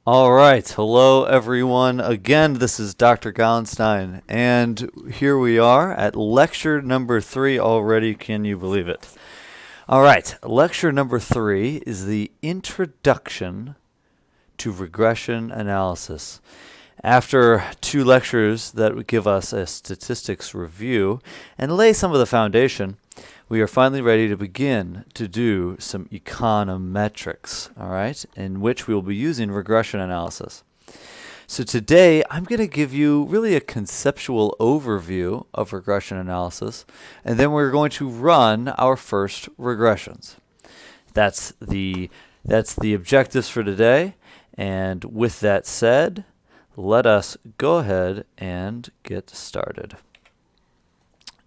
All right. Hello, everyone. Again, this is Dr. Gallenstein, and here we are at lecture number 3 already. Can you believe it? All right. Lecture number 3 is the introduction to regression analysis. After 2 lectures that would give us a statistics review and lay some of the foundation, we are finally ready to begin to do some econometrics, all right, in which we will be using regression analysis. So today, I'm going to give you really a conceptual overview of regression analysis, and then we're going to run our first regressions. That's the objectives for today, and with that said, let us go ahead and get started.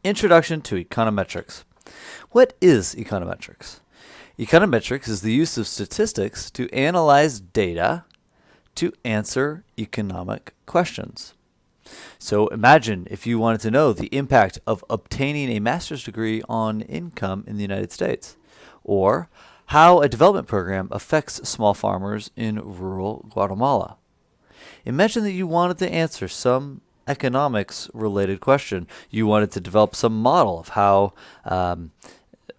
Introduction to econometrics. What is econometrics? Econometrics is the use of statistics to analyze data to answer economic questions. So imagine if you wanted to know the impact of obtaining a master's degree on income in the United States, or how a development program affects small farmers in rural Guatemala. Imagine that you wanted to answer some economics related question. You wanted to develop some model of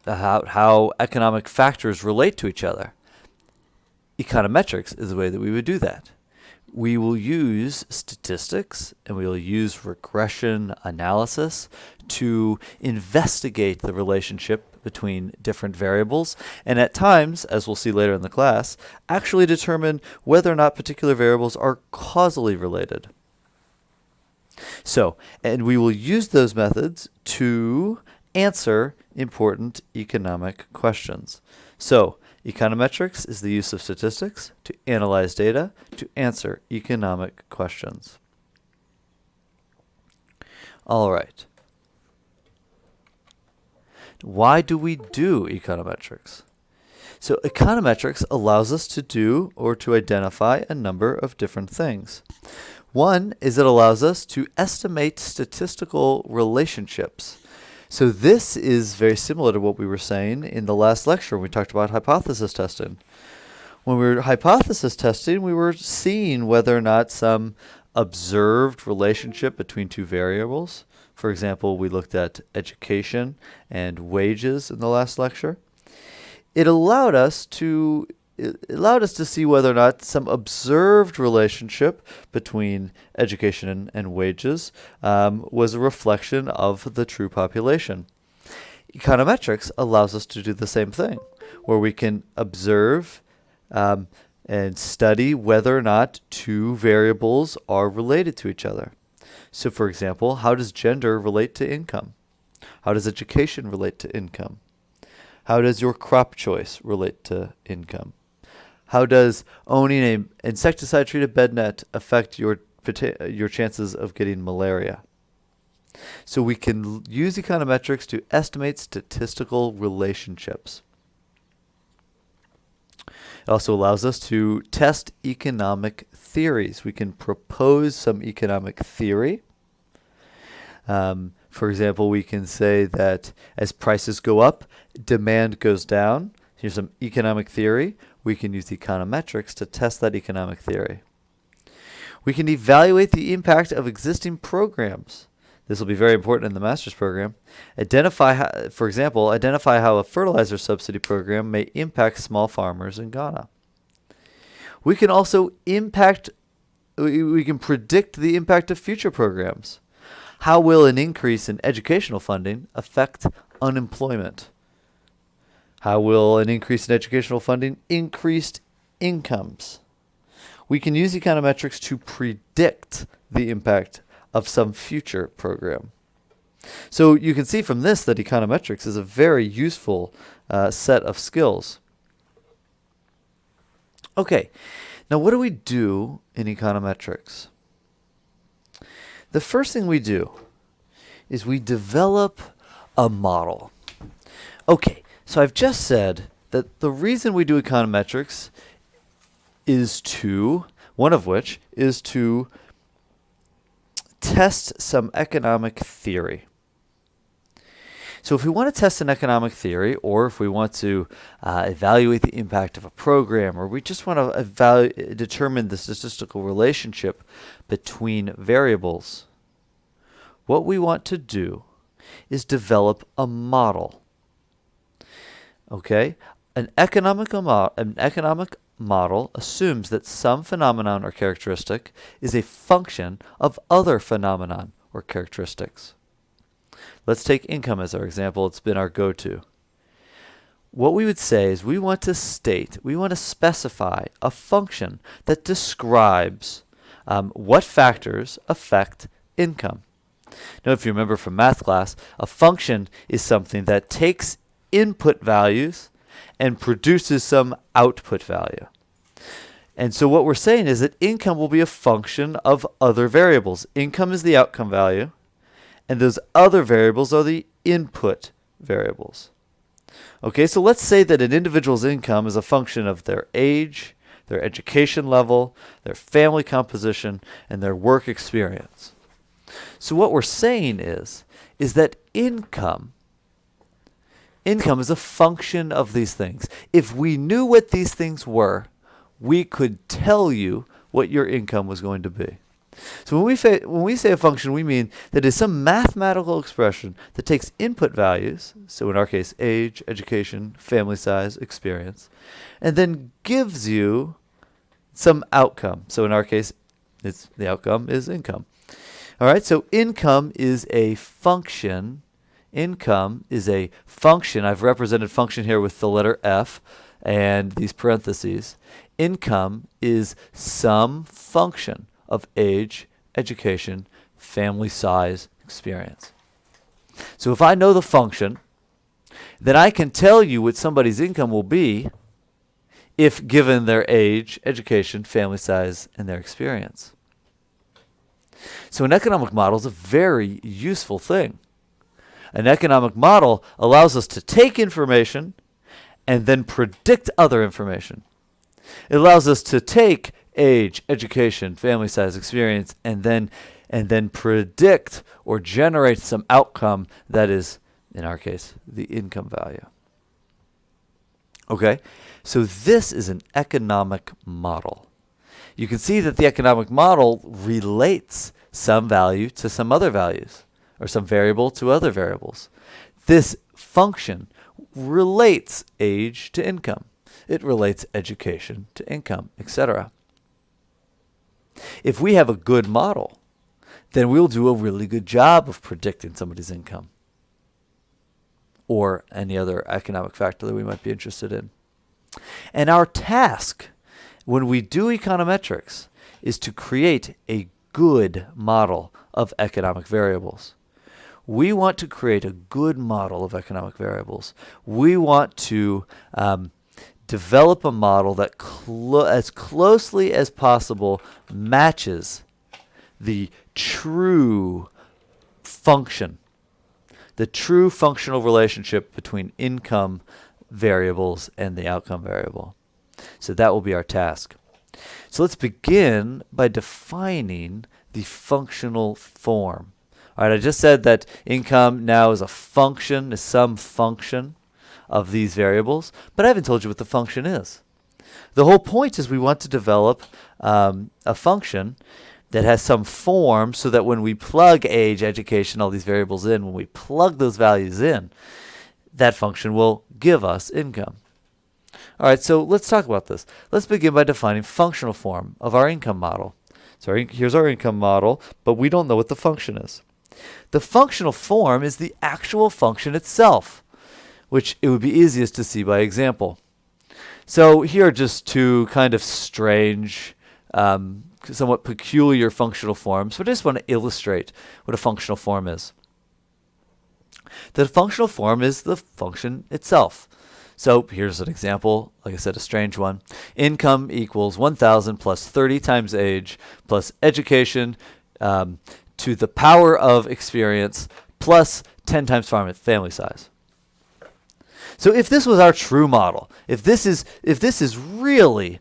how economic factors relate to each other. Econometrics is the way that we would do that. We will use statistics and we will use regression analysis to investigate the relationship between different variables, and at times, as we'll see later in the class, actually determine whether or not particular variables are causally related. So, and we will use those methods to answer important economic questions. So, econometrics is the use of statistics to analyze data to answer economic questions. All right. Why do we do econometrics? So, econometrics allows us to do or to identify a number of different things. One is it allows us to estimate statistical relationships. So this is very similar to what we were saying in the last lecture when we talked about hypothesis testing. When we were hypothesis testing, we were seeing whether or not some observed relationship between two variables. For example, we looked at education and wages in the last lecture. It allowed us to see whether or not some observed relationship between education and wages was a reflection of the true population. Econometrics allows us to do the same thing, where we can observe and study whether or not two variables are related to each other. So, for example, how does gender relate to income? How does education relate to income? How does your crop choice relate to income? How does owning an insecticide-treated bed net affect your chances of getting malaria? So we can use econometrics to estimate statistical relationships. It also allows us to test economic theories. We can propose some economic theory. For example, we can say that as prices go up, demand goes down. Here's some economic theory. We can use econometrics to test that economic theory. We can evaluate the impact of existing programs. This will be very important in the master's program. For example, identify how a fertilizer subsidy program may impact small farmers in Ghana. We can also we can predict the impact of future programs. How will an increase in educational funding affect unemployment? How will an increase in educational funding increase incomes? We can use econometrics to predict the impact of some future program. So you can see from this that econometrics is a very useful set of skills. Okay, now what do we do in econometrics? The first thing we do is we develop a model. Okay. So I've just said that the reason we do econometrics is one of which is to test some economic theory. So if we want to test an economic theory, or if we want to evaluate the impact of a program, or we just want to determine the statistical relationship between variables, what we want to do is develop a model. Okay? An economic model assumes that some phenomenon or characteristic is a function of other phenomenon or characteristics. Let's take income as our example. It's been our go-to. What we would say is we want to specify a function that describes what factors affect income. Now, if you remember from math class, a function is something that takes input values and produces some output value. And so what we're saying is that income will be a function of other variables. Income is the outcome value, and those other variables are the input variables. Okay, so let's say that an individual's income is a function of their age, their education level, their family composition, and their work experience. So what we're saying is that income is a function of these things. If we knew what these things were, we could tell you what your income was going to be. So when we say a function, we mean that it's some mathematical expression that takes input values, so in our case, age, education, family size, experience, and then gives you some outcome. So in our case, the outcome is income. All right, so income is a function. Income is a function. I've represented function here with the letter F and these parentheses. Income is some function of age, education, family size, experience. So if I know the function, then I can tell you what somebody's income will be if given their age, education, family size, and their experience. So an economic model is a very useful thing. An economic model allows us to take information and then predict other information. It allows us to take age, education, family size, experience, and then predict or generate some outcome that is, in our case, the income value. Okay, so this is an economic model. You can see that the economic model relates some value to some other values, or some variable to other variables. This function relates age to income. It relates education to income, etc. If we have a good model, then we'll do a really good job of predicting somebody's income or any other economic factor that we might be interested in. And our task when we do econometrics is to create a good model of economic variables. We want to create a good model of economic variables. We want to develop a model that as closely as possible matches the true function, the true functional relationship between income variables and the outcome variable. So that will be our task. So let's begin by defining the functional form. All right, I just said that income now is a function, is some function of these variables, but I haven't told you what the function is. The whole point is we want to develop a function that has some form so that when we plug age, education, all these variables in, when we plug those values in, that function will give us income. All right, so let's talk about this. Let's begin by defining functional form of our income model. So here's our income model, but we don't know what the function is. The functional form is the actual function itself, which it would be easiest to see by example. So here are just two kind of strange, somewhat peculiar functional forms, but I just want to illustrate what a functional form is. The functional form is the function itself. So here's an example, like I said, a strange one. Income equals 1,000 plus 30 times age plus education to the power of experience plus 10 times family size. So if this was our true model, if this is really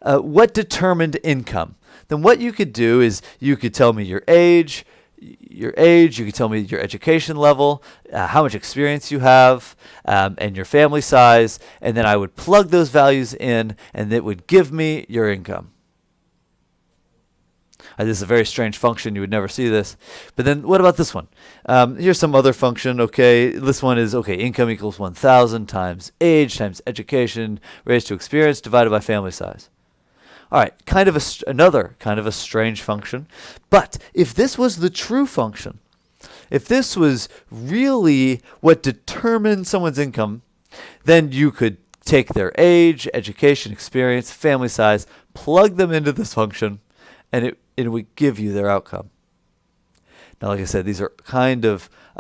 what determined income, then what you could do is you could tell me your age, your age, you can tell me your education level, how much experience you have, and your family size, and then I would plug those values in, and it would give me your income. This is a very strange function. You would never see this. But then what about this one? Here's some other function. Okay, this one is, okay, income equals 1,000 times age times education raised to experience divided by family size. All right, another kind of a strange function. But if this was the true function, if this was really what determined someone's income, then you could take their age, education, experience, family size, plug them into this function, and it would give you their outcome. Now, like I said, these are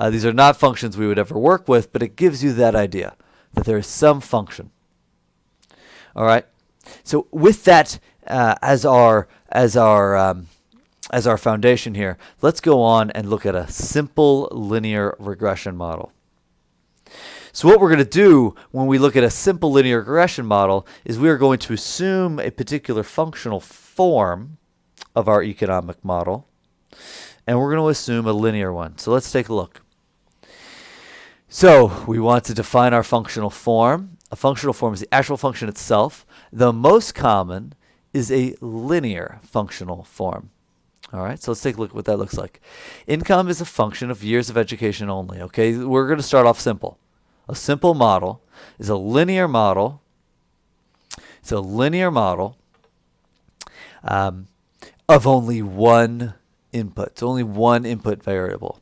these are not functions we would ever work with, but it gives you that idea that there is some function. All right. So with that as our foundation here, let's go on and look at a simple linear regression model. So what we're going to do when we look at a simple linear regression model is we are going to assume a particular functional form of our economic model, and we're going to assume a linear one. So let's take a look. So we want to define our functional form. A functional form is the actual function itself. The most common is a linear functional form. All right, so let's take a look at what that looks like. Income is a function of years of education only. Okay, we're going to start off simple. A simple model is a linear model. It's a linear model of only one input. It's only one input variable.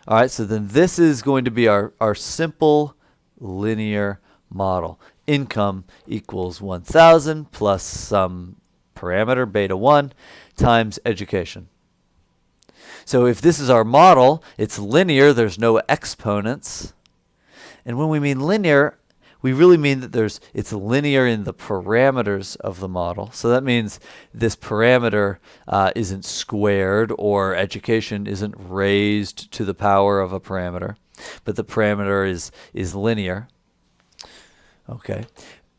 All right, so then this is going to be our simple linear model. Income equals 1,000 plus some parameter, beta 1, times education. So if this is our model, it's linear. There's no exponents. And when we mean linear, we really mean that it's linear in the parameters of the model. So that means this parameter isn't squared, or education isn't raised to the power of a parameter, but the parameter is linear. Okay.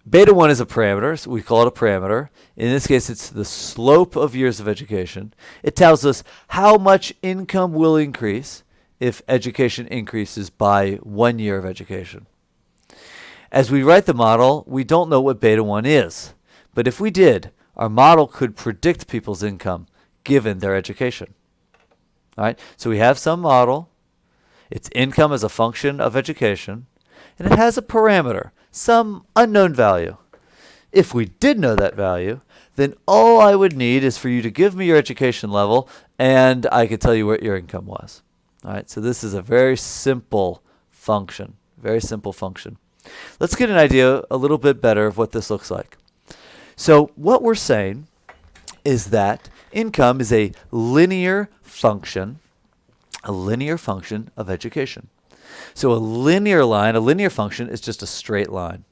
Beta 1 is a parameter, so we call it a parameter. In this case, it's the slope of years of education. It tells us how much income will increase if education increases by 1 year of education. As we write the model, we don't know what beta 1 is. But if we did, our model could predict people's income given their education. All right? So we have some model. Its income as a function of education. And it has a parameter, some unknown value. If we did know that value, then all I would need is for you to give me your education level, and I could tell you what your income was. All right? So this is a very simple function. Very simple function. Let's get an idea a little bit better of what this looks like. So what we're saying is that income is a linear function of education. So a linear function is just a straight line.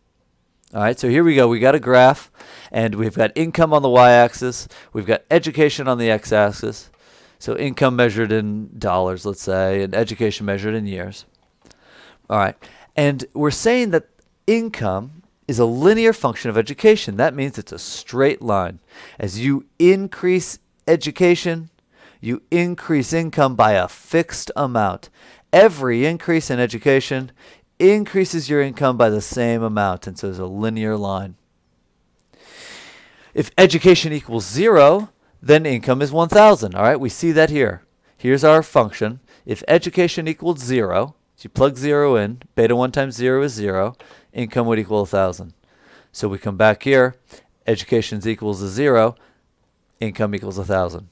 All right, so here we go. We got a graph, and we've got income on the y-axis. We've got education on the x-axis. So income measured in dollars, let's say, and education measured in years. All right. And we're saying that income is a linear function of education. That means it's a straight line. As you increase education, you increase income by a fixed amount. Every increase in education increases your income by the same amount, and so it's a linear line. If education equals 0, then income is 1,000. All right, we see that here. Here's our function. If education equals 0, so you plug 0 in, beta 1 times 0 is 0, income would equal 1,000. So we come back here, education equals 0, income equals 1,000.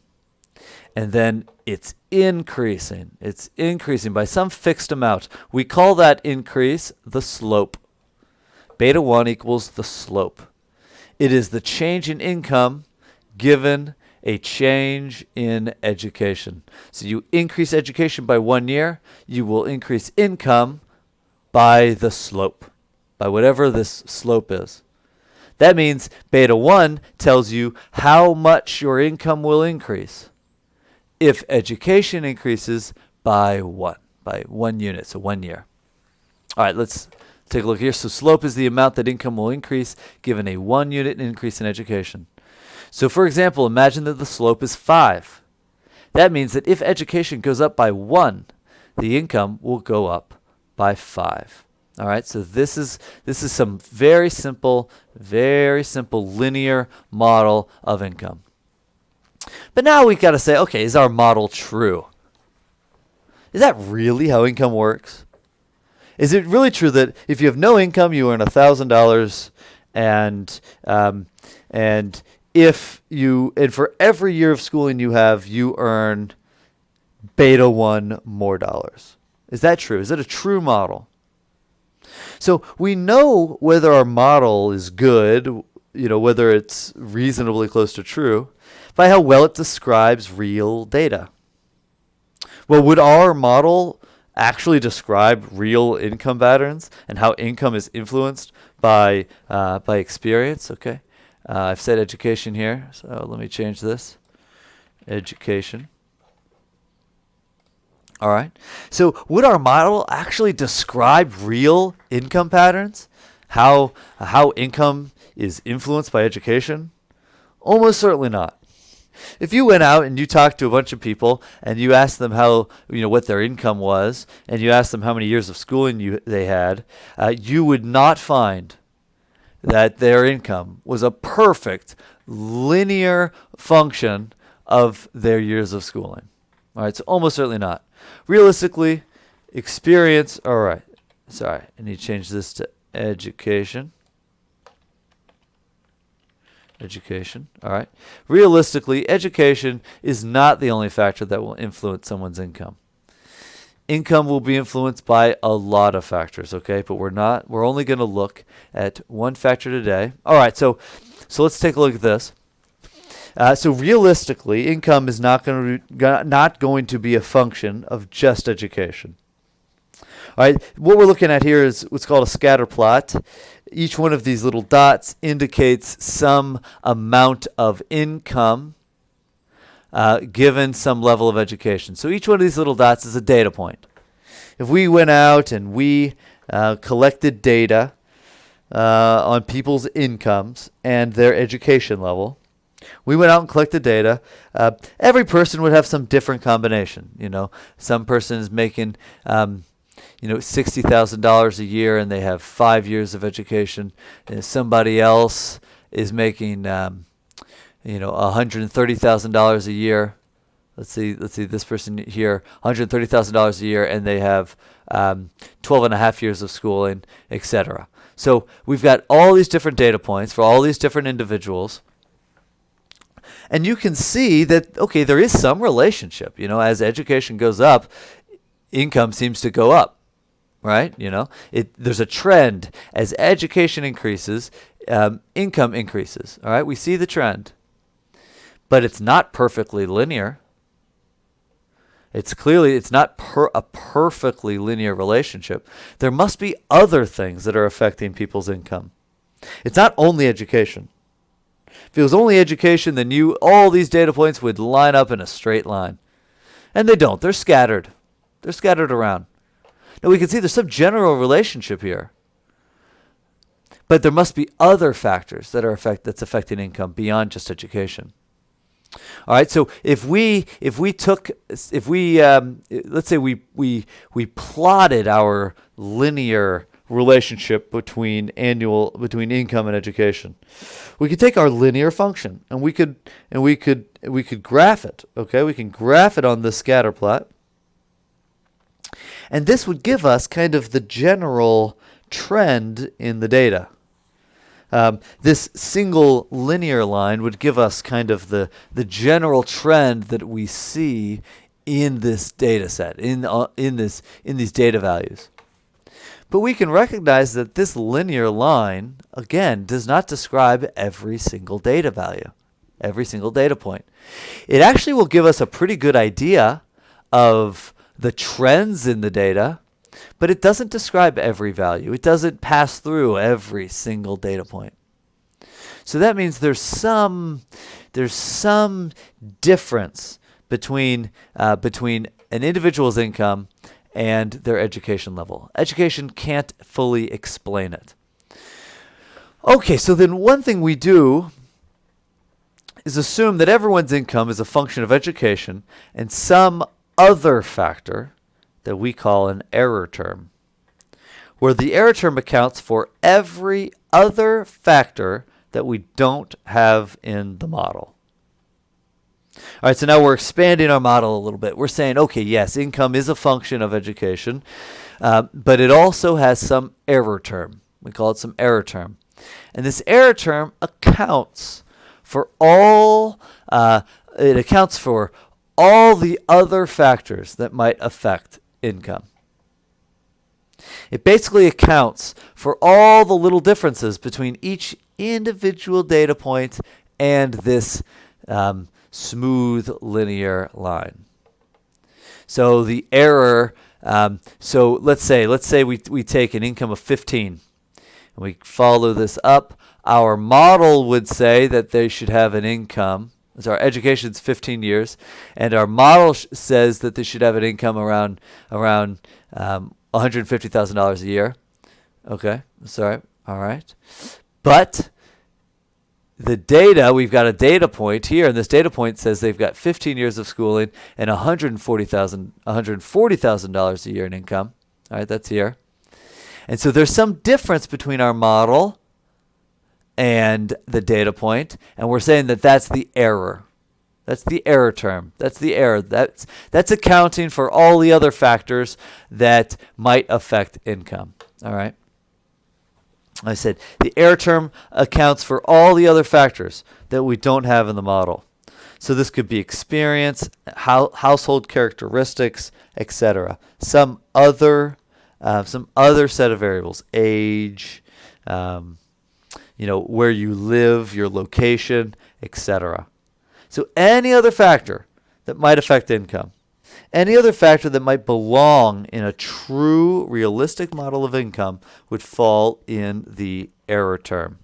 And then it's increasing. It's increasing by some fixed amount. We call that increase the slope. Beta 1 equals the slope. It is the change in income given a change in education. So you increase education by 1 year, you will increase income by the slope, by whatever this slope is. That means beta 1 tells you how much your income will increase if education increases by 1 unit, so 1 year. All right, let's take a look here. So slope is the amount that income will increase given a 1 unit increase in education. So for example, imagine that the slope is 5. That means that if education goes up by 1, the income will go up by 5. All right, so this is some very simple linear model of income. But now we've got to say, okay, is our model true? Is that really how income works? Is it really true that if you have no income, you earn $1,000, and for every year of schooling you have, you earn beta 1 more dollars? Is that true? Is it a true model? So we know whether our model is good, whether it's reasonably close to true, by how well it describes real data. Well, would our model actually describe real income patterns and how income is influenced by experience? Okay, I've said education here, so let me change this. Education. All right. So would our model actually describe real income patterns? How income is influenced by education? Almost certainly not. If you went out and you talked to a bunch of people and you asked them how, what their income was, and you asked them how many years of schooling they had, you would not find that their income was a perfect linear function of their years of schooling. All right, so almost certainly not. Realistically, experience, all right, sorry, I need to change this to education. Education, all right. Realistically, education is not the only factor that will influence someone's income. Income will be influenced by a lot of factors, okay? But we're only going to look at one factor today. All right, so let's take a look at this. So realistically, income is not going to be a function of just education. All right, what we're looking at here is what's called a scatter plot. Each one of these little dots indicates some amount of income given some level of education. So each one of these little dots is a data point. If we went out and we collected data on people's incomes and their education level, we went out and collected data. Every person would have some different combination. Some person is making $60,000 a year and they have 5 years of education. And somebody else is making $130,000 a year. Let's see this person here, $130,000 a year, and they have 12 and a half years of schooling, etc. So we've got all these different data points for all these different individuals. And you can see that, okay, there is some relationship. As education goes up, income seems to go up, right? There's a trend. As education increases, income increases, all right? We see the trend. But it's not perfectly linear. It's not a perfectly linear relationship. There must be other things that are affecting people's income. It's not only education. If it was only education, then all these data points would line up in a straight line. And they don't. They're scattered. They're scattered around. Now we can see there's some general relationship here. But there must be other factors that's affecting income beyond just education. All right, so let's say we plotted our linear relationship between income and education. We could take our linear function and we could graph it. Okay, we can graph it on the scatter plot, and this would give us kind of the general trend in the data. This single linear line would give us kind of the general trend that we see in this data set, in these data values. But we can recognize that this linear line, again, does not describe every single data value, every single data point. It actually will give us a pretty good idea of the trends in the data, but it doesn't describe every value. It doesn't pass through every single data point. So that means there's some difference between an individual's income and their education level. Education can't fully explain it. Okay, so then one thing we do is assume that everyone's income is a function of education and some other factor that we call an error term, where the error term accounts for every other factor that we don't have in the model. All right, so now we're expanding our model a little bit. We're saying, okay, yes, income is a function of education, but it also has some error term. We call it some error term. And this error term accounts for all the other factors that might affect income. It basically accounts for all the little differences between each individual data point and this smooth linear line. So the error, so let's say we take an income of 15 and we follow this up. Our model would say that they should have an income. So our education's 15 years, and our model says that they should have an income around $150,000 a year. Okay, sorry, all right. But the data, we've got a data point here, and this data point says they've got 15 years of schooling and $140,000 a year in income. All right, that's here. And so there's some difference between our model and the data point, and we're saying that that's the error. That's the error term. That's the error. That's accounting for all the other factors that might affect income. All right. I said the error term accounts for all the other factors that we don't have in the model. So this could be experience, household characteristics, etc. Some other set of variables, age, where you live, your location, etc. So any other factor that might affect income, any other factor that might belong in a true realistic model of income would fall in the error term.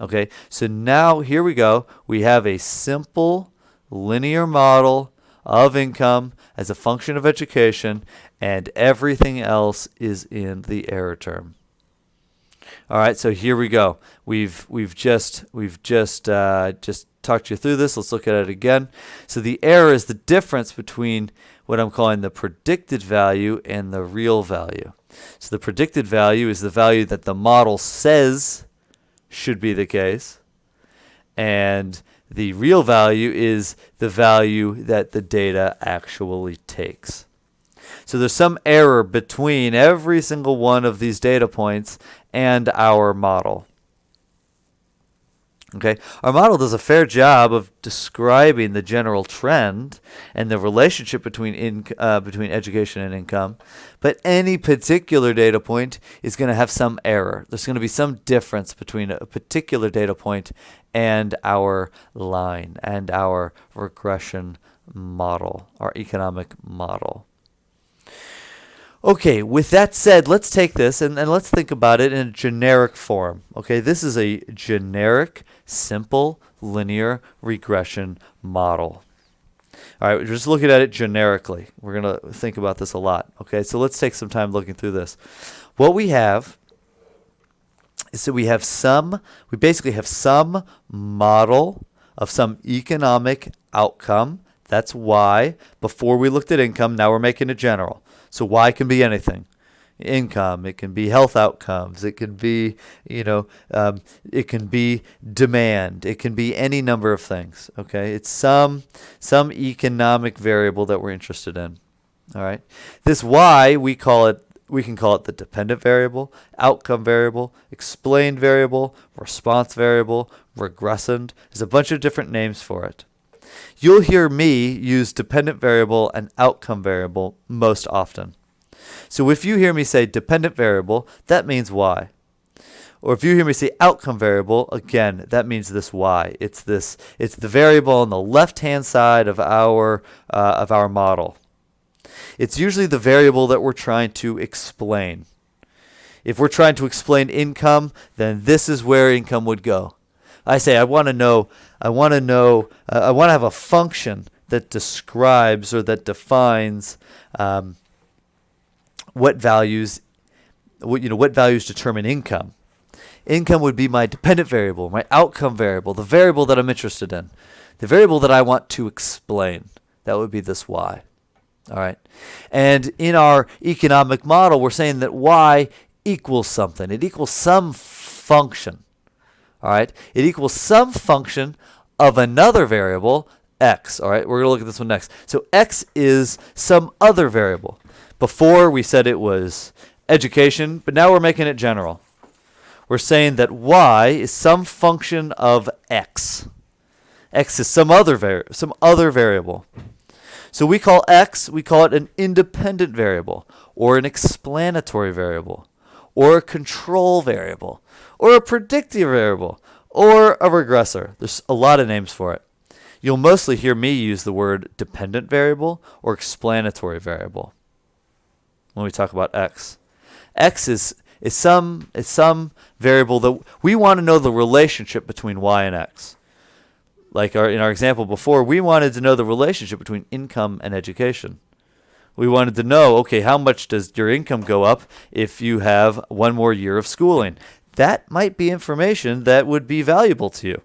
Okay, so now here we go. We have a simple linear model of income as a function of education, and everything else is in the error term. All right, so here we go. We've just talked you through this. Let's look at it again. So the error is the difference between what I'm calling the predicted value and the real value. So the predicted value is the value that the model says should be the case, and the real value is the value that the data actually takes. So there's some error between every single one of these data points and our model. Okay, our model does a fair job of describing the general trend and the relationship between education and income, but any particular data point is going to have some error. There's going to be some difference between a particular data point and our line and our regression model, our economic model. Okay, with that said, let's take this and let's think about it in a generic form. Okay, this is a generic, simple, linear regression model. All right, we're just looking at it generically. We're going to think about this a lot. Okay, so let's take some time looking through this. What we have is that we basically have some model of some economic outcome. That's Y. Before we looked at income, now we're making it general. So Y can be anything. Income, it can be health outcomes, it can be, it can be demand, it can be any number of things. Okay, it's some economic variable that we're interested in. All right, this Y we can call it the dependent variable, outcome variable, explained variable, response variable, regressand. There's a bunch of different names for it. You'll hear me use dependent variable and outcome variable most often. So if you hear me say dependent variable, that means Y. Or if you hear me say outcome variable, again, that means this Y. It's the variable on the left-hand side of our model. It's usually the variable that we're trying to explain. If we're trying to explain income, then this is where income would go. I say I want to have a function that describes or that defines what values determine income. Income would be my dependent variable, my outcome variable, the variable that I'm interested in, the variable that I want to explain. That would be this y. All right. And in our economic model, we're saying that y equals something. It equals some function. All right. It equals some function of another variable, x. All right. We're going to look at this one next. So x is some other variable. Before we said it was education, but now we're making it general. We're saying that y is some function of x. X is some other variable. So we call x, we call it an independent variable, or an explanatory variable, or a control variable, or a predictive variable, or a regressor. There's a lot of names for it. You'll mostly hear me use the word dependent variable or explanatory variable when we talk about x. X is some variable that we want to know the relationship between y and x. Like in our example before, we wanted to know the relationship between income and education. We wanted to know, okay, how much does your income go up if you have one more year of schooling? That might be information that would be valuable to you.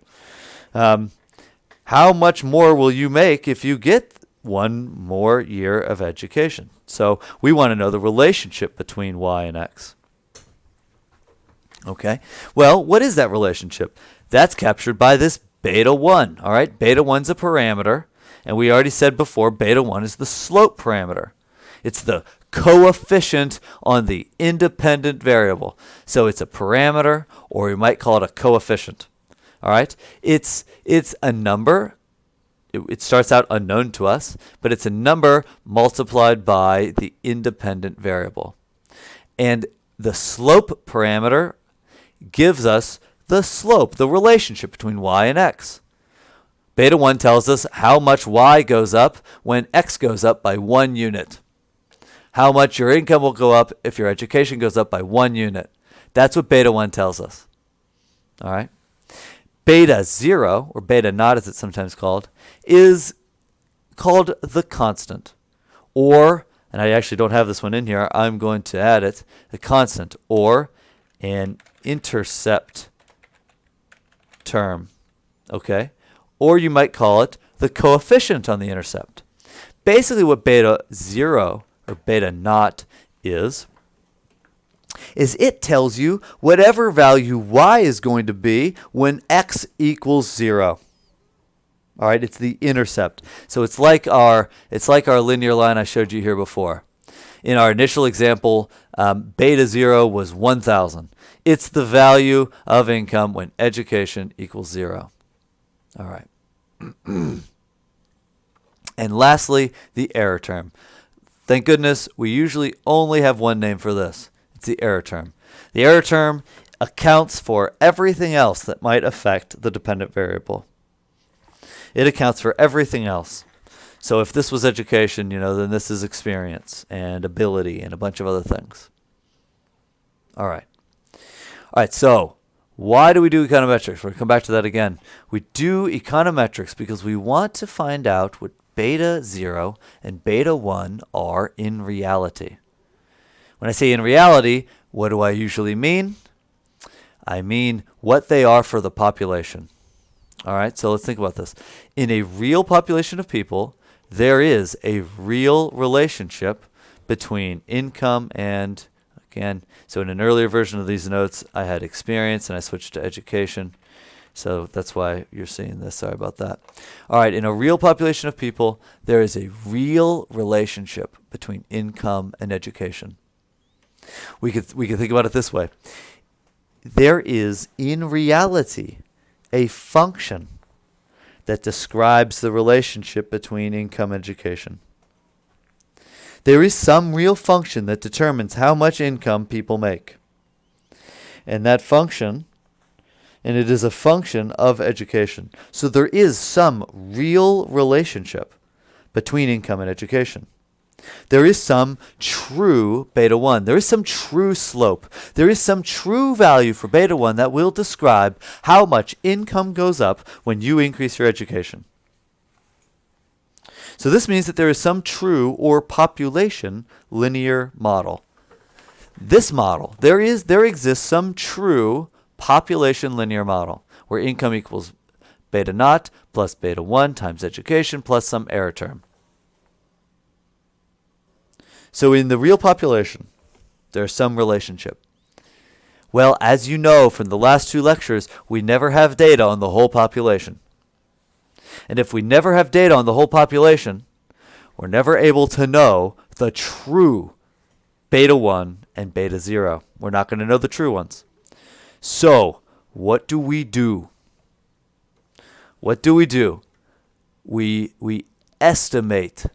How much more will you make if you get one more year of education? So we want to know the relationship between y and x. Okay, well, what is that relationship? That's captured by this beta 1, all right? Beta 1's a parameter, and we already said before, beta 1 is the slope parameter. It's the coefficient on the independent variable. So it's a parameter, or we might call it a coefficient, all right? It's a number. It starts out unknown to us, but it's a number multiplied by the independent variable. And the slope parameter gives us the slope, the relationship between y and x. Beta 1 tells us how much y goes up when x goes up by 1 unit. How much your income will go up if your education goes up by 1 unit. That's what beta 1 tells us. All right. Beta 0, or beta naught as it's sometimes called, is called the constant. Or, and I actually don't have this one in here, I'm going to add it, the constant, or an intercept term, okay? Or you might call it the coefficient on the intercept. Basically what beta 0 or beta naught is it tells you whatever value y is going to be when x equals 0. All right, it's the intercept. So it's like our linear line I showed you here before. In our initial example, beta 0 was 1,000. It's the value of income when education equals 0. All right. And lastly, the error term. Thank goodness we usually only have one name for this. It's the error term. The error term accounts for everything else that might affect the dependent variable. It accounts for everything else. So if this was education, then this is experience and ability and a bunch of other things. All right. All right, so why do we do econometrics? We're going to come back to that again. We do econometrics because we want to find out what beta 0 and beta 1 are in reality. When I say in reality, what do I usually mean? I mean what they are for the population. All right, so let's think about this. In a real population of people, there is a real relationship between income and, again, so in an earlier version of these notes, I had experience and I switched to education. So that's why you're seeing this. Sorry about that. All right, in a real population of people, there is a real relationship between income and education. We could think about it this way. There is, in reality, a function that describes the relationship between income and education. There is some real function that determines how much income people make. And that function, and it is a function of education. So there is some real relationship between income and education. There is some true beta 1. There is some true slope. There is some true value for beta 1 that will describe how much income goes up when you increase your education. So this means that there is some true or population linear model. This model, there exists some true population linear model, where income equals beta naught plus beta 1 times education plus some error term. So in the real population, there's some relationship. Well, as you know from the last 2 lectures, we never have data on the whole population. And if we never have data on the whole population, we're never able to know the true beta 1 and beta 0. We're not going to know the true ones. So, what do we do? What do? We estimate.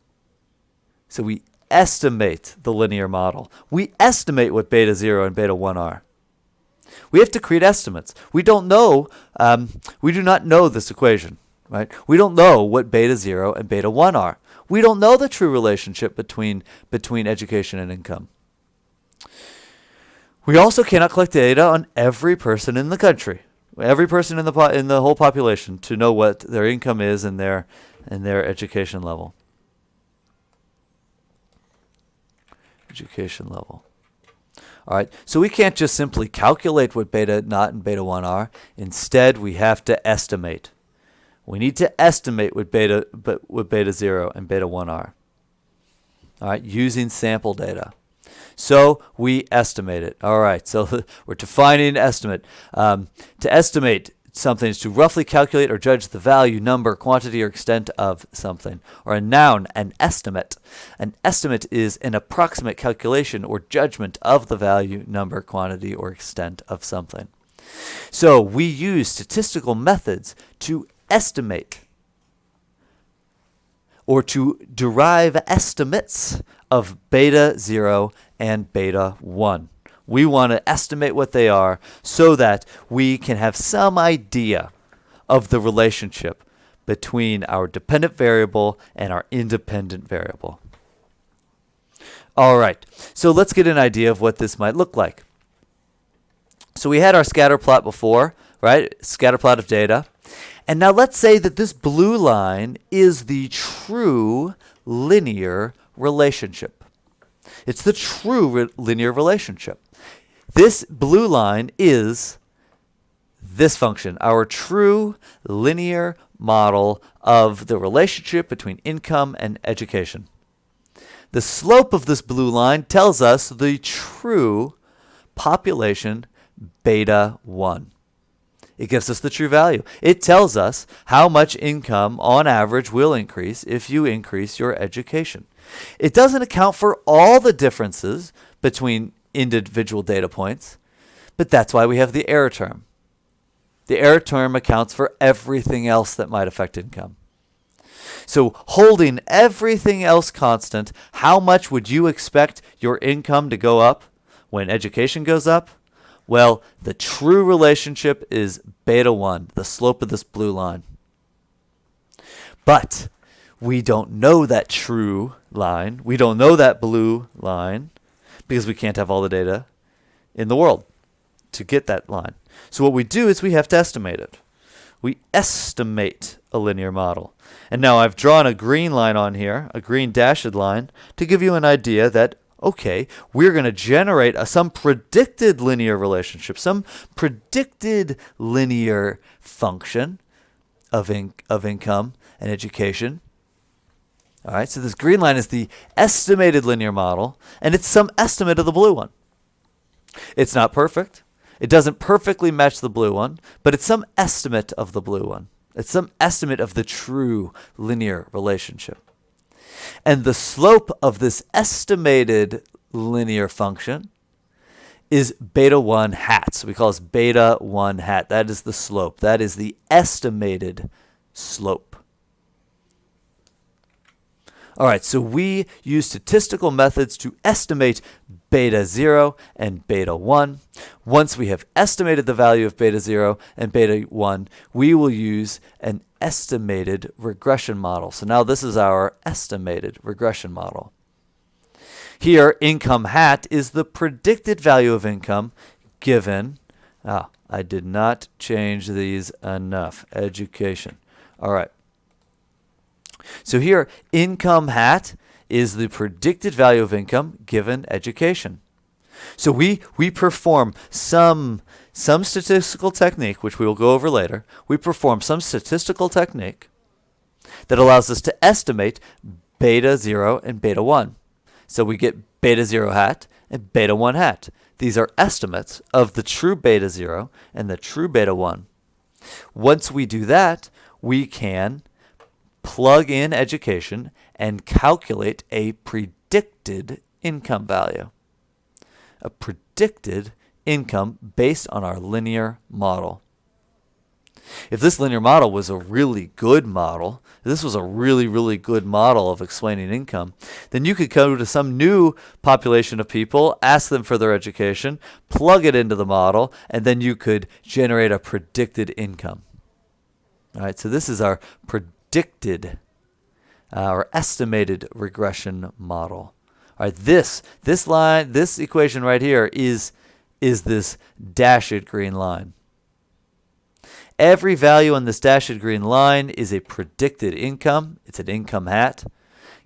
So we estimate the linear model. We estimate what beta 0 and beta 1 are. We have to create estimates. We don't know, we do not know this equation, right? We don't know what beta 0 and beta 1 are. We don't know the true relationship between education and income. We also cannot collect data on every person in the country, every person in the whole population, to know what their income is and their education level. Education level. All right, so we can't just simply calculate what beta naught and beta 1 are. Instead, we have to estimate. We need to estimate what beta 0 and beta 1 are. All right, using sample data. So we estimate it. All right, so we're defining an estimate. To estimate something is to roughly calculate or judge the value, number, quantity, or extent of something. Or a noun, an estimate. An estimate is an approximate calculation or judgment of the value, number, quantity, or extent of something. So we use statistical methods to estimate or to derive estimates of beta 0 and beta 1. We want to estimate what they are so that we can have some idea of the relationship between our dependent variable and our independent variable. All right, so let's get an idea of what this might look like. So we had our scatter plot before, right? Scatter plot of data. And now let's say that this blue line is the true linear relationship. It's the true linear relationship. This blue line is this function, our true linear model of the relationship between income and education. The slope of this blue line tells us the true population beta 1. It gives us the true value. It tells us how much income on average will increase if you increase your education. It doesn't account for all the differences between individual data points, but that's why we have the error term. The error term accounts for everything else that might affect income. So holding everything else constant, how much would you expect your income to go up when education goes up? Well, the true relationship is beta 1, the slope of this blue line. But we don't know that true line. We don't know that blue line because we can't have all the data in the world to get that line. So what we do is we have to estimate it. We estimate a linear model. And now I've drawn a green line on here, a green dashed line, to give you an idea that, okay, we're going to generate some predicted linear relationship, some predicted linear function of income and education. All right, so this green line is the estimated linear model, and it's some estimate of the blue one. It's not perfect. It doesn't perfectly match the blue one, but it's some estimate of the blue one. It's some estimate of the true linear relationship. And the slope of this estimated linear function is beta 1 hat. So we call this beta 1 hat. That is the slope. That is the estimated slope. All right, so we use statistical methods to estimate beta 0 and beta 1. Once we have estimated the value of beta 0 and beta 1, we will use an estimated regression model. So now this is our estimated regression model. Here, income hat is the predicted value of income given, I did not change these enough, education. All right. So here, income hat is the predicted value of income given education. So we perform some some statistical technique, which we will go over later, we perform some statistical technique that allows us to estimate beta 0 and beta 1. So we get beta 0 hat and beta 1 hat. These are estimates of the true beta 0 and the true beta 1. Once we do that, we can plug in education and calculate a predicted income value. A predicted income based on our linear model. If this linear model was a really good model, if this was a really, really good model of explaining income, then you could go to some new population of people, ask them for their education, plug it into the model, and then you could generate a predicted income. All right, so this is our predicted, our estimated regression model. All right, this line, this equation right here is this dashed green line. Every value on this dashed green line is a predicted income. It's an income hat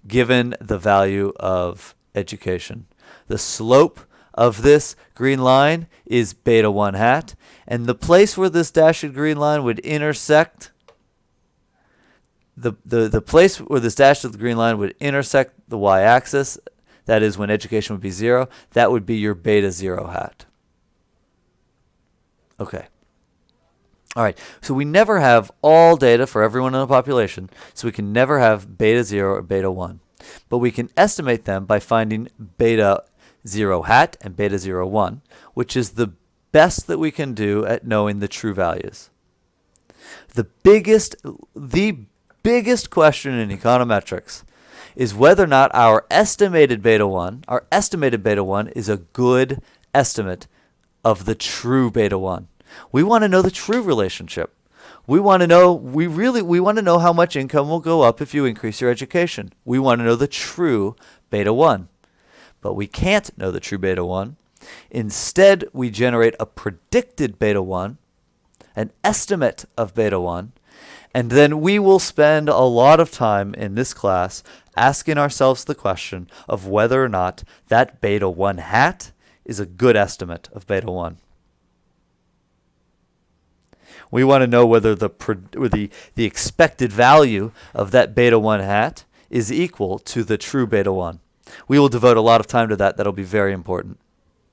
given the value of education. The slope of this green line is beta 1 hat. And the place where this dashed green line would intersect, the place where this dashed green line would intersect the y-axis, that is when education would be 0, that would be your beta 0 hat. Okay. All right, so we never have all data for everyone in the population, so we can never have beta 0 or beta 1. But we can estimate them by finding beta 0 hat and beta 0 1, which is the best that we can do at knowing the true values. The biggest question in econometrics is whether or not our estimated beta 1 is a good estimate of the true beta 1. We want to know the true relationship. We want to know how much income will go up if you increase your education. We want to know the true beta 1. But we can't know the true beta 1. Instead, we generate a predicted beta 1, an estimate of beta 1, and then we will spend a lot of time in this class asking ourselves the question of whether or not that beta 1 hat is a good estimate of beta 1. We want to know whether the expected value of that beta 1 hat is equal to the true beta 1. We will devote a lot of time to that. That'll be very important.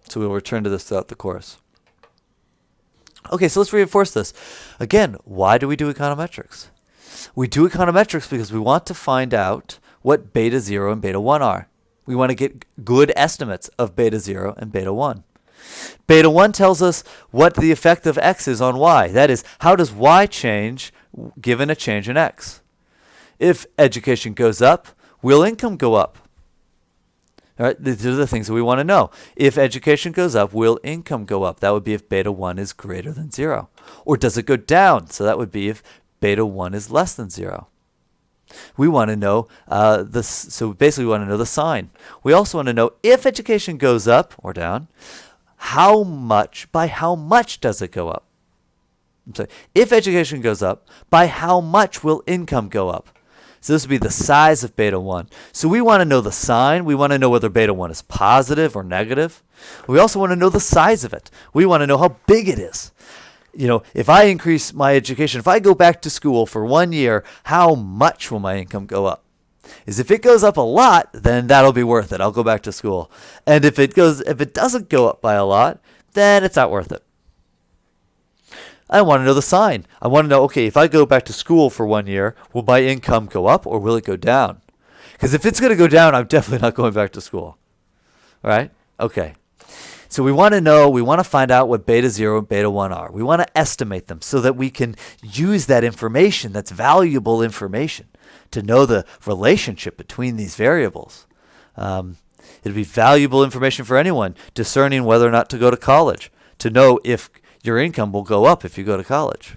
So we'll return to this throughout the course. Okay, so let's reinforce this. Again, why do we do econometrics? We do econometrics because we want to find out what beta 0 and beta 1 are. We want to get good estimates of beta 0 and beta 1. Beta 1 tells us what the effect of x is on y. That is, how does y change given a change in x? If education goes up, will income go up? All right, these are the things that we want to know. If education goes up, will income go up? That would be if beta 1 is greater than 0. Or does it go down? So that would be if beta 1 is less than 0. We want to know so basically we want to know the sign. We also want to know if education goes up or down, by how much does it go up? So if education goes up, by how much will income go up? So this would be the size of beta 1. So we want to know the sign. We want to know whether beta 1 is positive or negative. We also want to know the size of it. We want to know how big it is. If I increase my education, if I go back to school for 1 year, how much will my income go up? If it goes up a lot, then that'll be worth it. I'll go back to school. And if it doesn't go up by a lot, then it's not worth it. I want to know the sign. I want to know, okay, if I go back to school for 1 year, will my income go up or will it go down? Because if it's going to go down, I'm definitely not going back to school. All right? Okay. So we want to find out what beta 0 and beta 1 are. We want to estimate them so that we can use that information, that's valuable information, to know the relationship between these variables. It'd be valuable information for anyone discerning whether or not to go to college, to know if your income will go up if you go to college.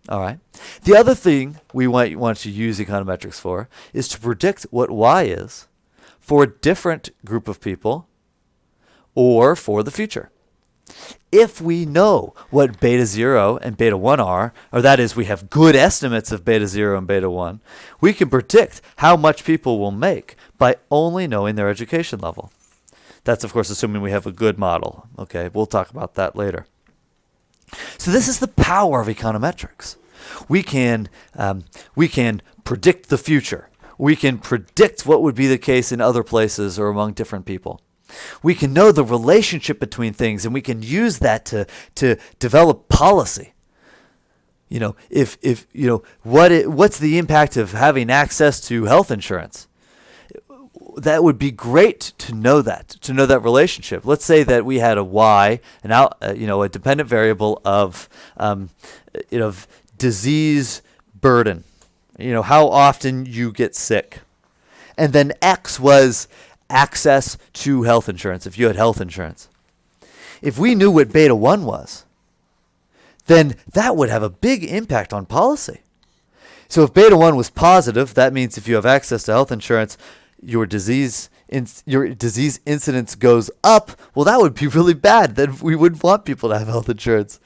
All right. The other thing we want to use econometrics for is to predict what y is for a different group of people or for the future. If we know what beta 0 and beta 1 are, or that is we have good estimates of beta 0 and beta 1, we can predict how much people will make by only knowing their education level. That's, of course, assuming we have a good model. Okay, we'll talk about that later. So this is the power of econometrics. We can predict the future. We can predict what would be the case in other places or among different people. We can know the relationship between things, and we can use that to develop policy. If what's the impact of having access to health insurance? That would be great to know that relationship. Let's say that we had a y, a dependent variable of disease burden. How often you get sick, and then x was access to health insurance if you had health insurance. If we knew what beta 1 was, then that would have a big impact on policy. So if beta 1 was positive, that means if you have access to health insurance, your disease incidence goes up. Well, that would be really bad. Then we wouldn't want people to have health insurance.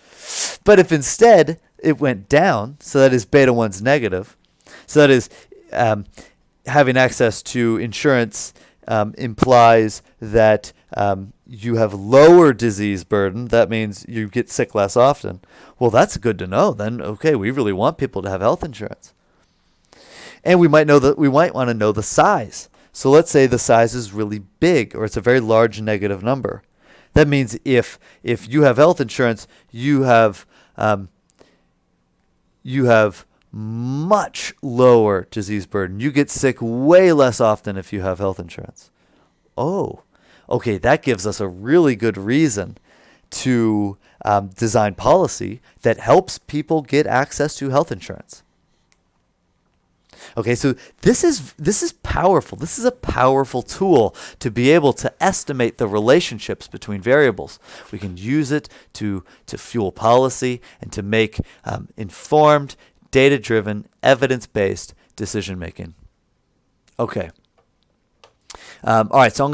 But if instead it went down, so that is beta 1's negative, so that is having access to insurance implies that you have lower disease burden. That means you get sick less often. Well, that's good to know. Then, okay, we really want people to have health insurance. And we might want to know the size. So let's say the size is really big, or it's a very large negative number. That means if you have health insurance, you have much lower disease burden. You get sick way less often if you have health insurance. Oh, okay, that gives us a really good reason to design policy that helps people get access to health insurance. Okay, so this is powerful. This is a powerful tool to be able to estimate the relationships between variables. We can use it to fuel policy and to make informed, data-driven, evidence-based decision-making. Okay. All right, so I'm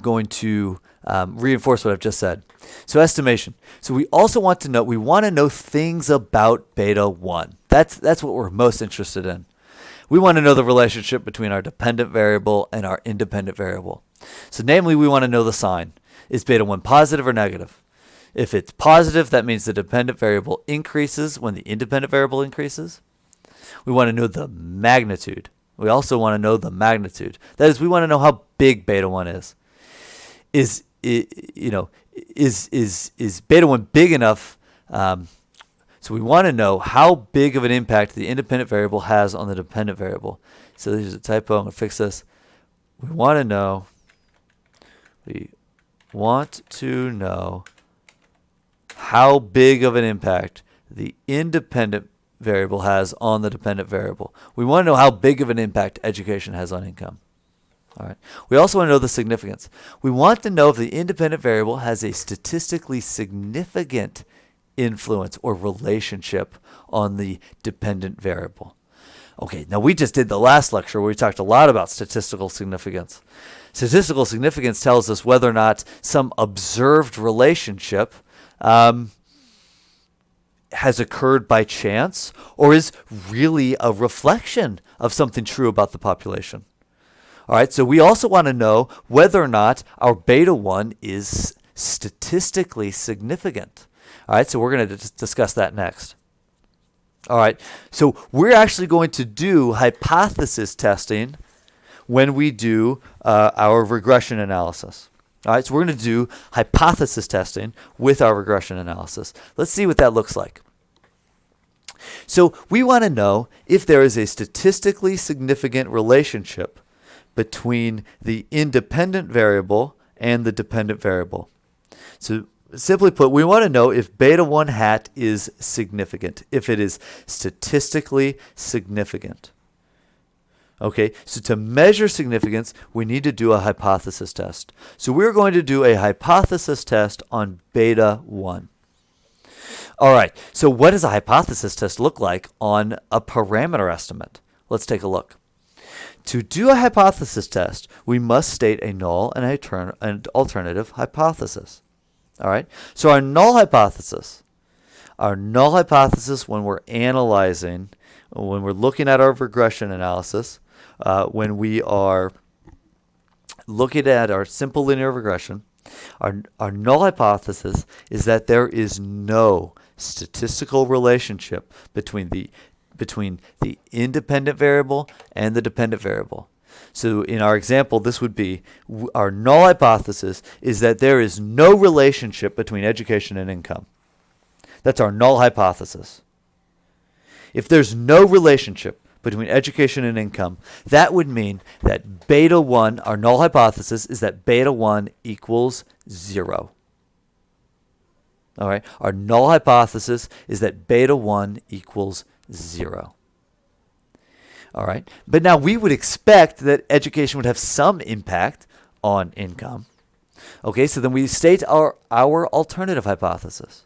going to reinforce what I've just said. So estimation. So we also want to know things about beta 1. That's what we're most interested in. We want to know the relationship between our dependent variable and our independent variable. So namely, we want to know the sign. Is beta 1 positive or negative? If it's positive, that means the dependent variable increases when the independent variable increases. We want to know the magnitude. We also want to know the magnitude. That is, we want to know how big beta 1 is. Is beta 1 big enough? So we want to know how big of an impact the independent variable has on the dependent variable. So there's a typo. I'm going to fix this. We want to know how big of an impact the independent variable has on the dependent variable. We want to know how big of an impact education has on income. All right. We also want to know the significance. We want to know if the independent variable has a statistically significant influence or relationship on the dependent variable. Okay, now we just did the last lecture where we talked a lot about statistical significance. Statistical significance tells us whether or not some observed relationship has occurred by chance or is really a reflection of something true about the population. All right, so we also want to know whether or not our beta 1 is statistically significant. All right, so we're going to discuss that next. All right, so we're actually going to do hypothesis testing when we do our regression analysis. All right, so we're going to do hypothesis testing with our regression analysis. Let's see what that looks like. So we want to know if there is a statistically significant relationship between the independent variable and the dependent variable. So simply put, we want to know if beta 1 hat is significant, if it is statistically significant. Okay, so to measure significance, we need to do a hypothesis test. So we're going to do a hypothesis test on beta 1. All right, so what does a hypothesis test look like on a parameter estimate? Let's take a look. To do a hypothesis test, we must state a null and an alternative hypothesis. All right, so our null hypothesis when we're analyzing, when we're looking at our regression analysis, when we are looking at our simple linear regression, Our null hypothesis is that there is no statistical relationship between the independent variable and the dependent variable. So in our example, this would be our null hypothesis is that there is no relationship between education and income. That's our null hypothesis. If there's no relationship between education and income, that would mean that beta 1, our null hypothesis is that beta 1 equals 0. All right, our null hypothesis is that beta 1 equals 0. All right, but now we would expect that education would have some impact on income. Okay, so then we state our alternative hypothesis.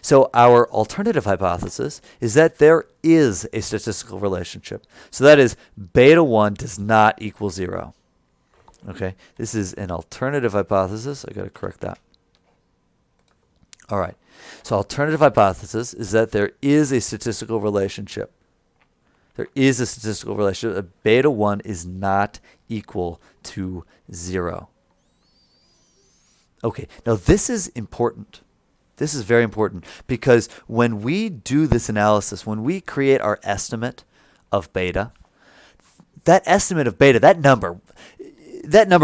So our alternative hypothesis is that there is a statistical relationship. So that is beta 1 does not equal 0. Okay, this is an alternative hypothesis. I got to correct that. All right, so alternative hypothesis is that there is a statistical relationship. There is a statistical relationship that beta 1 is not equal to 0. Okay, now this is important. This is very important because when we do this analysis, when we create our estimate of beta, that estimate of beta, that number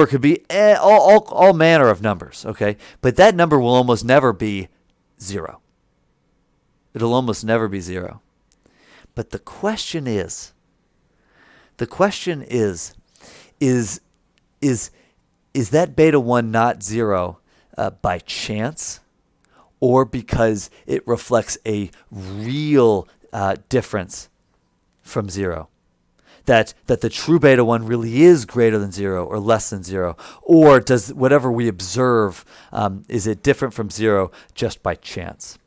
could be all manner of numbers, okay? But that number will almost never be 0. It'll almost never be 0. But the question is that beta 1 not 0 by chance? Or because it reflects a real difference from 0. That the true beta 1 really is greater than 0 or less than 0. Or does whatever we observe, is it different from 0 just by chance?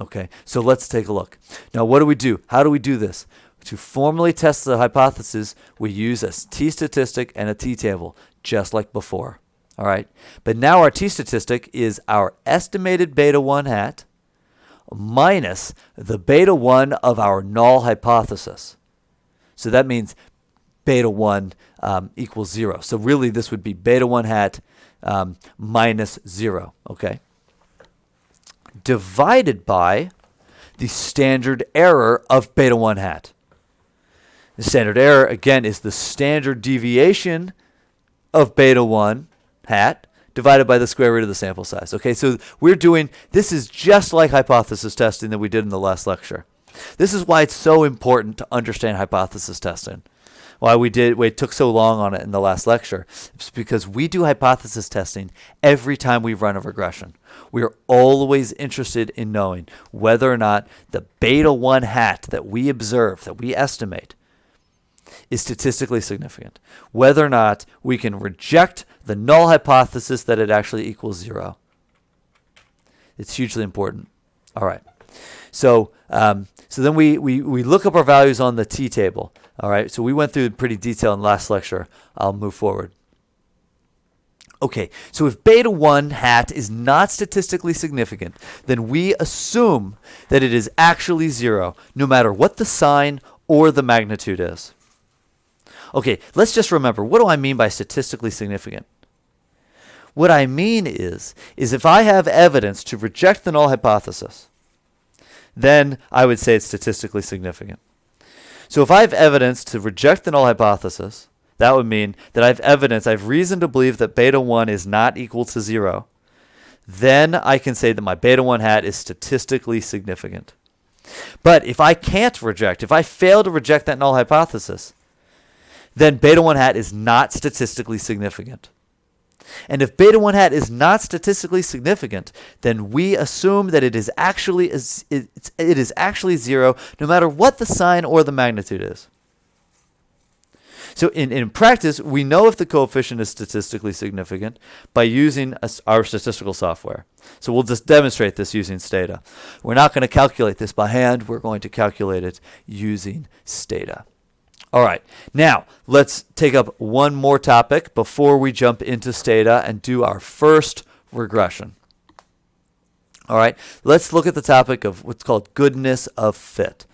Okay, so let's take a look. Now what do we do? How do we do this? To formally test the hypothesis, we use a t-statistic and a t-table, just like before. All right, but now our t-statistic is our estimated beta 1 hat minus the beta 1 of our null hypothesis. So that means beta 1 equals 0. So really this would be beta 1 hat minus 0, okay? Divided by the standard error of beta 1 hat. The standard error, again, is the standard deviation of beta 1 hat divided by the square root of the sample size. Okay, so this is just like hypothesis testing that we did in the last lecture. This is why it's so important to understand hypothesis testing. Why we took so long on it in the last lecture. It's because we do hypothesis testing every time we run a regression. We are always interested in knowing whether or not the beta 1 hat that we observe, that we estimate, is statistically significant. Whether or not we can reject the null hypothesis that it actually equals 0. It's hugely important. All right. So then we look up our values on the t-table. All right. So we went through pretty detail in the last lecture. I'll move forward. Okay. So if beta 1 hat is not statistically significant, then we assume that it is actually 0, no matter what the sign or the magnitude is. Okay, let's just remember, what do I mean by statistically significant? What I mean is if I have evidence to reject the null hypothesis, then I would say it's statistically significant. So if I have evidence to reject the null hypothesis, that would mean that I have reason to believe that beta 1 is not equal to 0. Then I can say that my beta 1 hat is statistically significant. But if I fail to reject that null hypothesis, then beta 1 hat is not statistically significant. And if beta 1 hat is not statistically significant, then we assume that it is actually 0, no matter what the sign or the magnitude is. So in practice, we know if the coefficient is statistically significant by using our statistical software. So we'll just demonstrate this using Stata. We're not going to calculate this by hand. We're going to calculate it using Stata. All right, now let's take up one more topic before we jump into Stata and do our first regression. All right, let's look at the topic of what's called goodness of fit.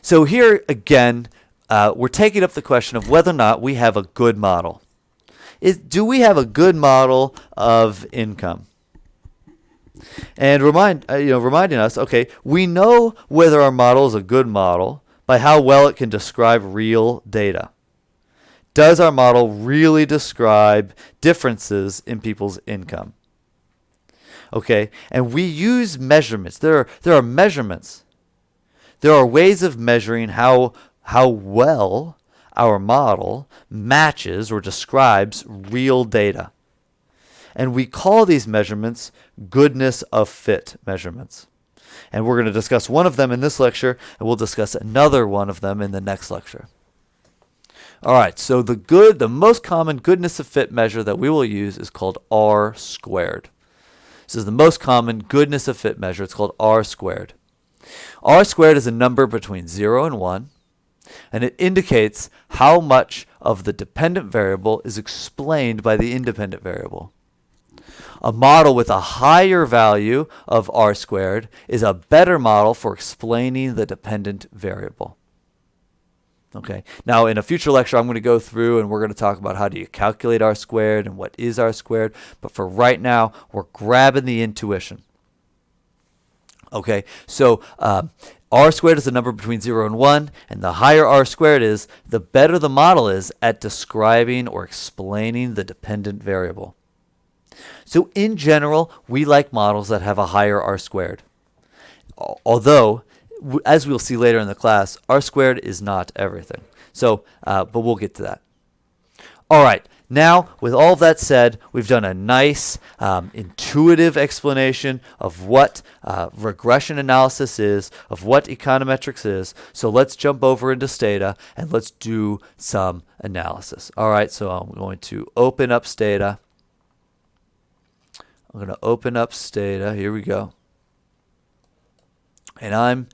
So here again, we're taking up the question of whether or not we have a good model. do we have a good model of income? And reminding us, okay, we know whether our model is a good model by how well it can describe real data. Does our model really describe differences in people's income? Okay, and we use measurements. There are measurements. There are ways of measuring how well our model matches or describes real data. And we call these measurements goodness of fit measurements. And we're going to discuss one of them in this lecture, and we'll discuss another one of them in the next lecture. All right, so the most common goodness of fit measure that we will use is called R squared. This is the most common goodness of fit measure. It's called R squared. R squared is a number between 0 and 1, and it indicates how much of the dependent variable is explained by the independent variable. A model with a higher value of R squared is a better model for explaining the dependent variable. Okay. Now, in a future lecture, I'm going to go through and we're going to talk about how do you calculate R squared and what is R squared. But for right now, we're grabbing the intuition. Okay. So R squared is a number between 0 and 1, and the higher R squared is, the better the model is at describing or explaining the dependent variable. So in general, we like models that have a higher R squared. Although, as we'll see later in the class, R squared is not everything. So, but we'll get to that. All right. Now, with all of that said, we've done a nice intuitive explanation of what regression analysis is, of what econometrics is. So let's jump over into Stata and let's do some analysis. All right. So I'm going to open up Stata. I'm going to open up Stata. Here we go. And I'm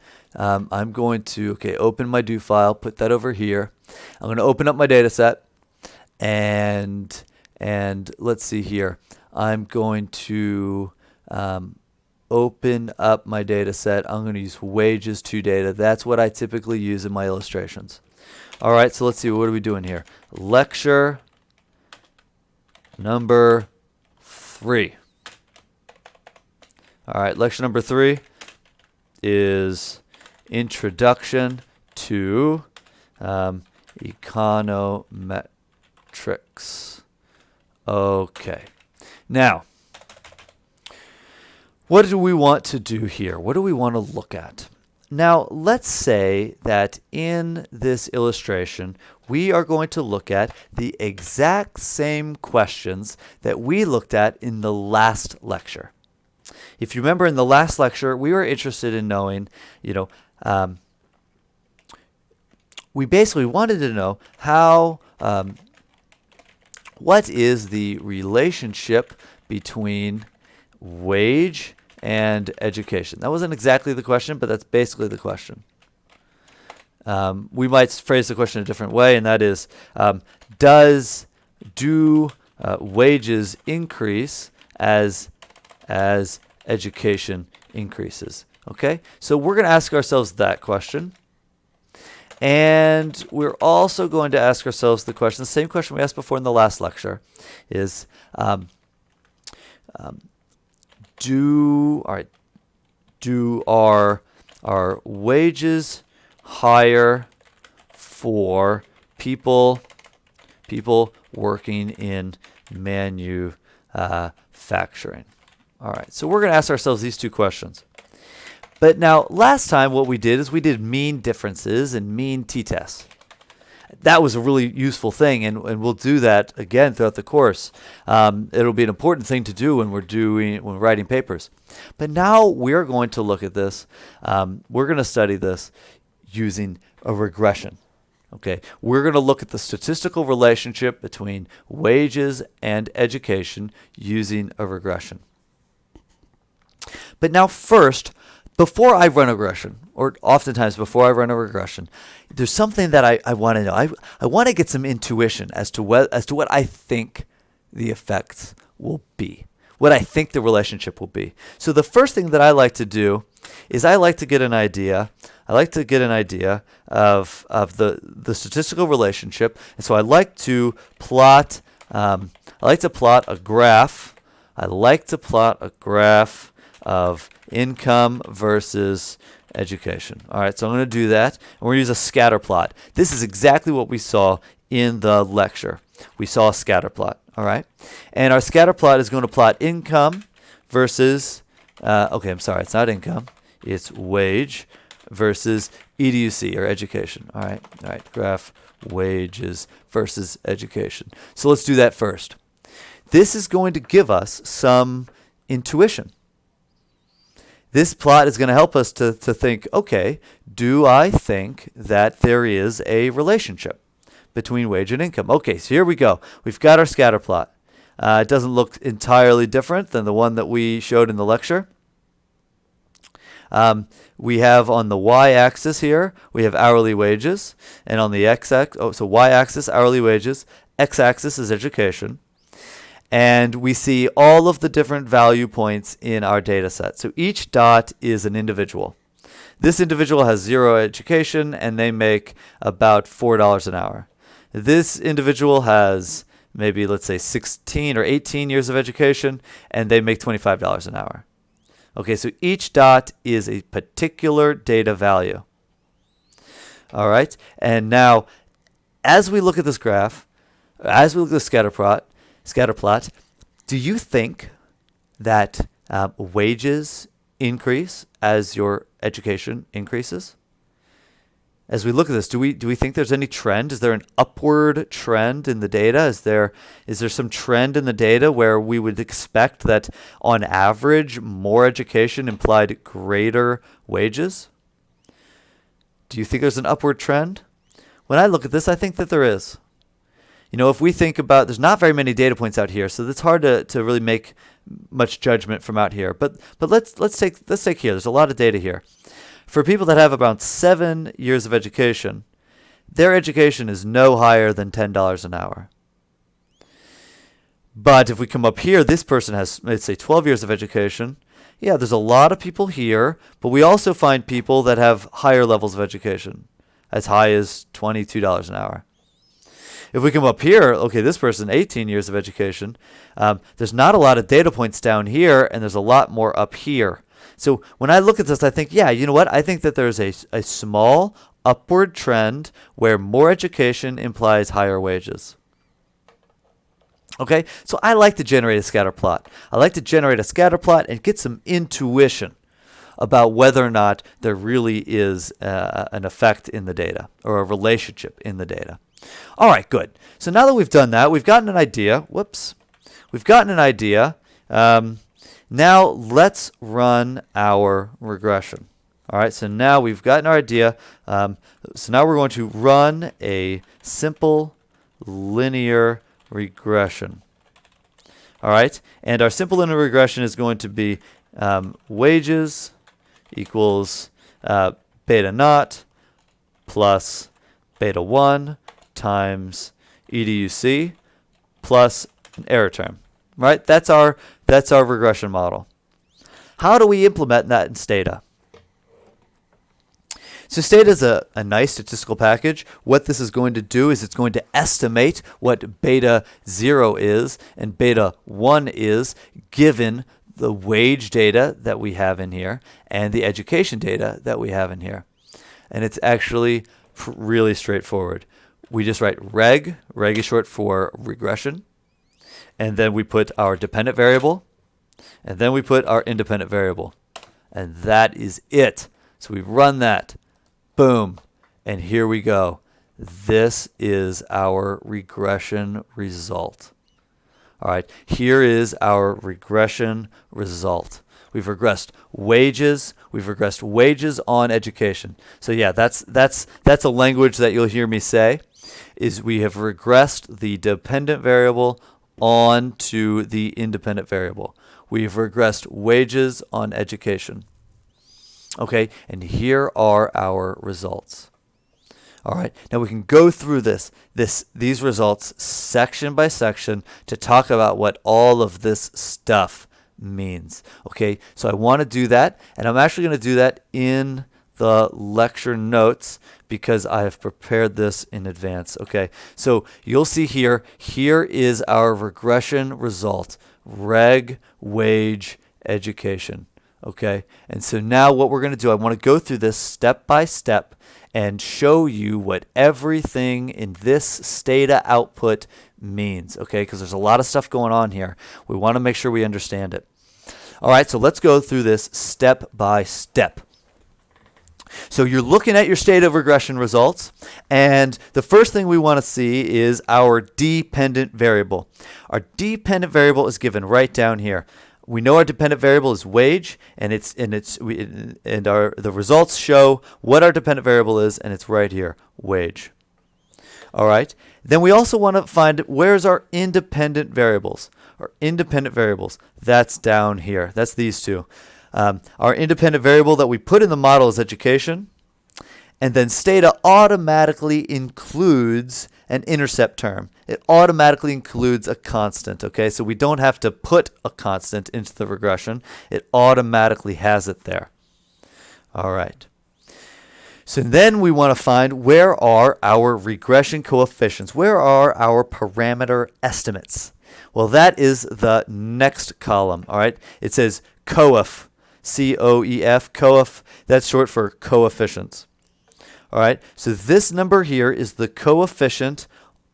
going to open my do file, put that over here. I'm going to open up my data set, and let's see here. I'm going to open up my data set. I'm going to use wages to data. That's what I typically use in my illustrations. All right, so let's see, what are we doing here? Lecture number 3. All right, lecture number 3 is Introduction to Econometrics. Okay. Now, what do we want to do here? What do we want to look at? Now, let's say that in this illustration, we are going to look at the exact same questions that we looked at in the last lecture. If you remember, in the last lecture, we were interested in knowing, we basically wanted to know how, what is the relationship between wage and education? That wasn't exactly the question, but that's basically the question. We might phrase the question a different way, and that is, do wages increase as education increases? Okay, so we're going to ask ourselves that question. And we're also going to ask ourselves the question, the same question we asked before in the last lecture, is do our wages higher for people working in manufacturing? All right, so we're going to ask ourselves these two questions. But now, last time what we did is we did mean differences and mean t-tests. That was a really useful thing, and we'll do that again throughout the course. It'll be an important thing to do when we're writing papers. But now we're going to look at this. We're going to study this using a regression. Okay, we're going to look at the statistical relationship between wages and education using a regression. But now first, before I run a regression, or oftentimes before I run a regression, there's something that I want to know. I want to get some intuition as to what I think the effects will be, what I think the relationship will be. So the first thing that I like to do is I like to get an idea. I like to get an idea of the statistical relationship, and so I like to plot I like to plot a graph. I like to plot a graph of income versus education. All right, so I'm going to do that, and we're going to use a scatter plot. This is exactly what we saw in the lecture. We saw a scatter plot, all right? And our scatter plot is going to plot income versus, okay, I'm sorry, it's not income. It's wage versus EDUC, or education. All right, graph wages versus education. So let's do that first. This is going to give us some intuition. This plot is going to help us to think, okay, do I think that there is a relationship between wage and income? Okay, so here we go. We've got our scatter plot. It doesn't look entirely different than the one that we showed in the lecture. We have on the y-axis here, we have hourly wages, and on the x-axis, so y-axis, hourly wages, x-axis is education. And we see all of the different value points in our data set. So each dot is an individual. This individual has 0 education, and they make about $4 an hour. This individual has maybe, let's say, 16 or 18 years of education, and they make $25 an hour. Okay, so each dot is a particular data value. All right, and now as we look at this graph, as we look at the scatter plot, do you think that wages increase as your education increases? As we look at this, do we think there's any trend? Is there an upward trend in the data? Is there some trend in the data where we would expect that on average more education implied greater wages? Do you think there's an upward trend? When I look at this, I think that there is. You know, if we think about, there's not very many data points out here, so it's hard to really make much judgment from out here. But let's take here. There's a lot of data here. For people that have about 7 years of education, their education is no higher than $10 an hour. But if we come up here, this person has, let's say, 12 years of education. Yeah, there's a lot of people here, but we also find people that have higher levels of education, as high as $22 an hour. If we come up here, okay, this person, 18 years of education, there's not a lot of data points down here, and there's a lot more up here. So when I look at this, I think, yeah, you know what? I think that there's a small upward trend where more education implies higher wages. Okay, so I like to generate a scatter plot. I like to generate a scatter plot and get some intuition about whether or not there really is an effect in the data or a relationship in the data. All right, good. So now that we've done that, we've gotten an idea. Whoops. We've gotten an idea. Now let's run our regression. All right, so now we've gotten our idea. So now we're going to run a simple linear regression. All right, and our simple linear regression is going to be wages equals beta naught plus beta 1 times EDUC plus an error term. Right? That's our regression model. How do we implement that in Stata? So Stata is a nice statistical package. What this is going to do is it's going to estimate what beta 0 is and beta 1 is given the wage data that we have in here and the education data that we have in here. And it's actually really straightforward. We just write reg. Reg is short for regression. And then we put our dependent variable, and then we put our independent variable. And that is it. So we run that. Boom. And here we go. This is our regression result. All right, here is our regression result. We've regressed wages. We've regressed wages on education. So yeah, that's a language that you'll hear me say, is we have regressed the dependent variable onto the independent variable. We've regressed wages on education. Okay, and here are our results. All right, now we can go through these results section by section to talk about what all of this stuff means. Okay, so I want to do that, and I'm actually going to do that in the lecture notes because I have prepared this in advance. Okay, so you'll see here is our regression result, reg, wage, education. Okay, and so now what we're going to do, I want to go through this step by step and show you what everything in this stata output means. Okay, because there's a lot of stuff going on here. We want to make sure we understand it. All right, so let's go through this step by step. So you're looking at your state of regression results, and the first thing we want to see is our dependent variable. Our dependent variable is given right down here. We know our dependent variable is wage, and the results show what our dependent variable is, and it's right here, wage. All right. Then we also want to find where's our independent variables. Our independent variables, that's down here. That's these two. Our independent variable that we put in the model is education, and then stata automatically includes an intercept term. It automatically includes a constant, okay? So we don't have to put a constant into the regression. It automatically has it there. All right. So then we want to find where are our regression coefficients? Where are our parameter estimates? Well, that is the next column, all right? It says coef, C-O-E-F, coef. That's short for coefficients. All right, so this number here is the coefficient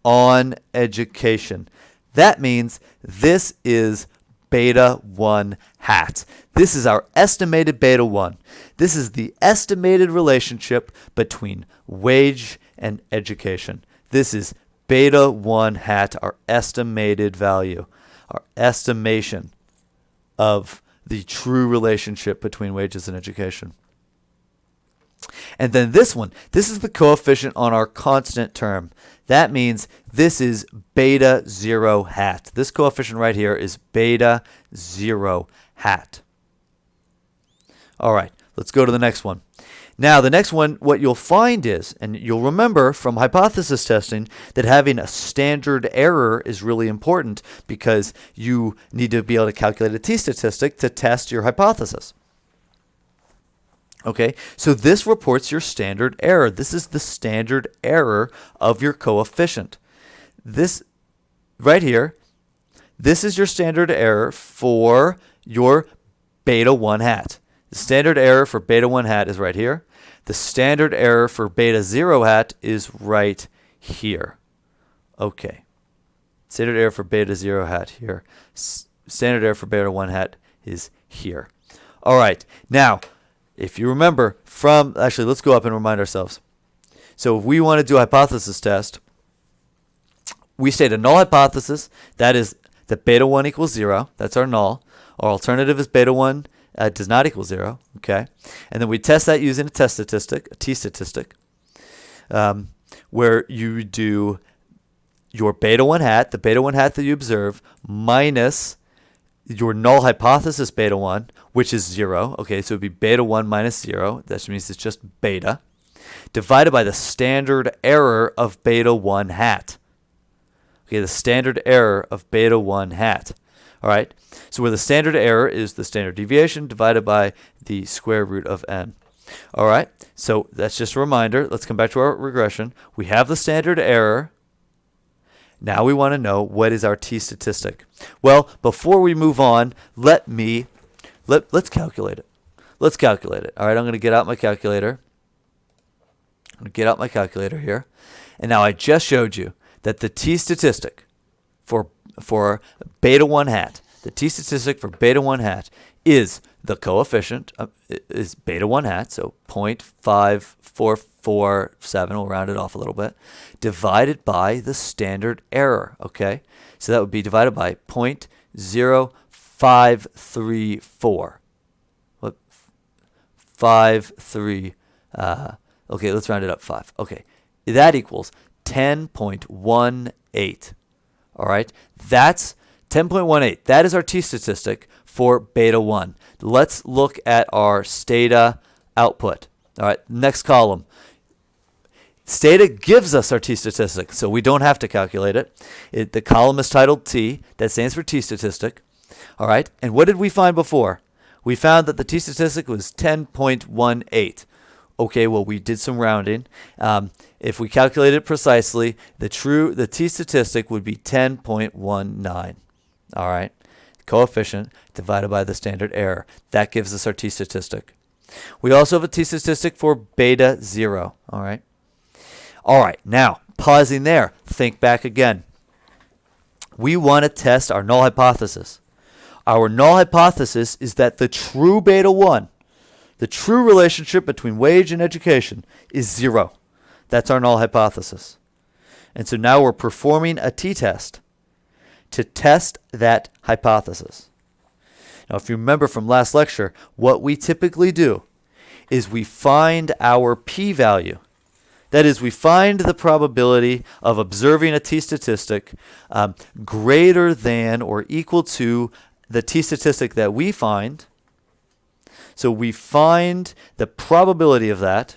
on education. That means this is beta 1 hat. This is our estimated beta 1. This is the estimated relationship between wage and education. This is beta 1 hat, our estimated value, our estimation of the true relationship between wages and education. And then this one, this is the coefficient on our constant term. That means this is beta 0 hat. This coefficient right here is beta 0 hat. All right, let's go to the next one. Now, the next one, what you'll find is, and you'll remember from hypothesis testing, that having a standard error is really important because you need to be able to calculate a t-statistic to test your hypothesis. Okay, so this reports your standard error. This is the standard error of your coefficient. This right here, this is your standard error for your beta 1 hat. The standard error for beta 1 hat is right here. The standard error for beta 0 hat is right here. Okay. Standard error for beta 0 hat here. Standard error for beta 1 hat is here. All right. Now, if you remember actually, let's go up and remind ourselves. So if we want to do a hypothesis test, we state a null hypothesis. That is that beta 1 equals 0. That's our null. Our alternative is beta 1 does not equal 0. Okay. And then we test that using a test statistic, a t-statistic, where you do your beta 1 hat, the beta 1 hat that you observe, minus your null hypothesis beta 1, which is 0. Okay, so it would be beta 1 minus 0. That means it's just beta, divided by the standard error of beta 1 hat. Okay, the standard error of beta 1 hat. All right, so where the standard error is the standard deviation divided by the square root of n. All right, so that's just a reminder. Let's come back to our regression. We have the standard error. Now we want to know what is our t-statistic. Well, before we move on, let's calculate it. Let's calculate it. All right, I'm going to get out my calculator. I'm going to get out my calculator here. And now I just showed you that the t-statistic for beta 1 hat, the t-statistic for beta 1 hat is the coefficient, is beta 1 hat, so 0.5447, we'll round it off a little bit, divided by the standard error, okay? So that would be divided by 0.0534. What? 53, okay, let's round it up 5. Okay, that equals 10.18. All right, that's 10.18. That is our t-statistic for beta 1. Let's look at our stata output. All right, next column. Stata gives us our t-statistic, so we don't have to calculate it. The column is titled T. That stands for t-statistic. All right, and what did we find before? We found that the t-statistic was 10.18. Okay, well, we did some rounding. If we calculate it precisely, the t-statistic would be 10.19. All right, coefficient divided by the standard error. That gives us our t-statistic. We also have a t-statistic for beta 0. All right. All right, now, pausing there, think back again. We want to test our null hypothesis. Our null hypothesis is that the true beta 1, the true relationship between wage and education, is 0. That's our null hypothesis. And so now we're performing a t-test to test that hypothesis. Now, if you remember from last lecture, what we typically do is we find our p-value. That is, we find the probability of observing a t-statistic greater than or equal to the t-statistic that we find. So we find the probability of that.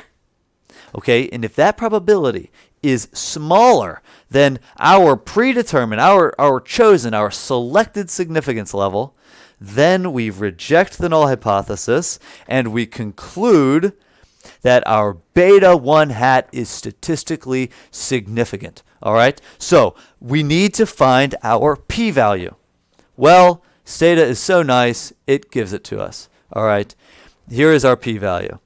Okay, and if that probability is smaller than our predetermined, our chosen, our selected significance level, then we reject the null hypothesis and we conclude that our beta 1 hat is statistically significant. All right, so we need to find our p-value. Well, Stata is so nice, it gives it to us. All right, here is our p-value.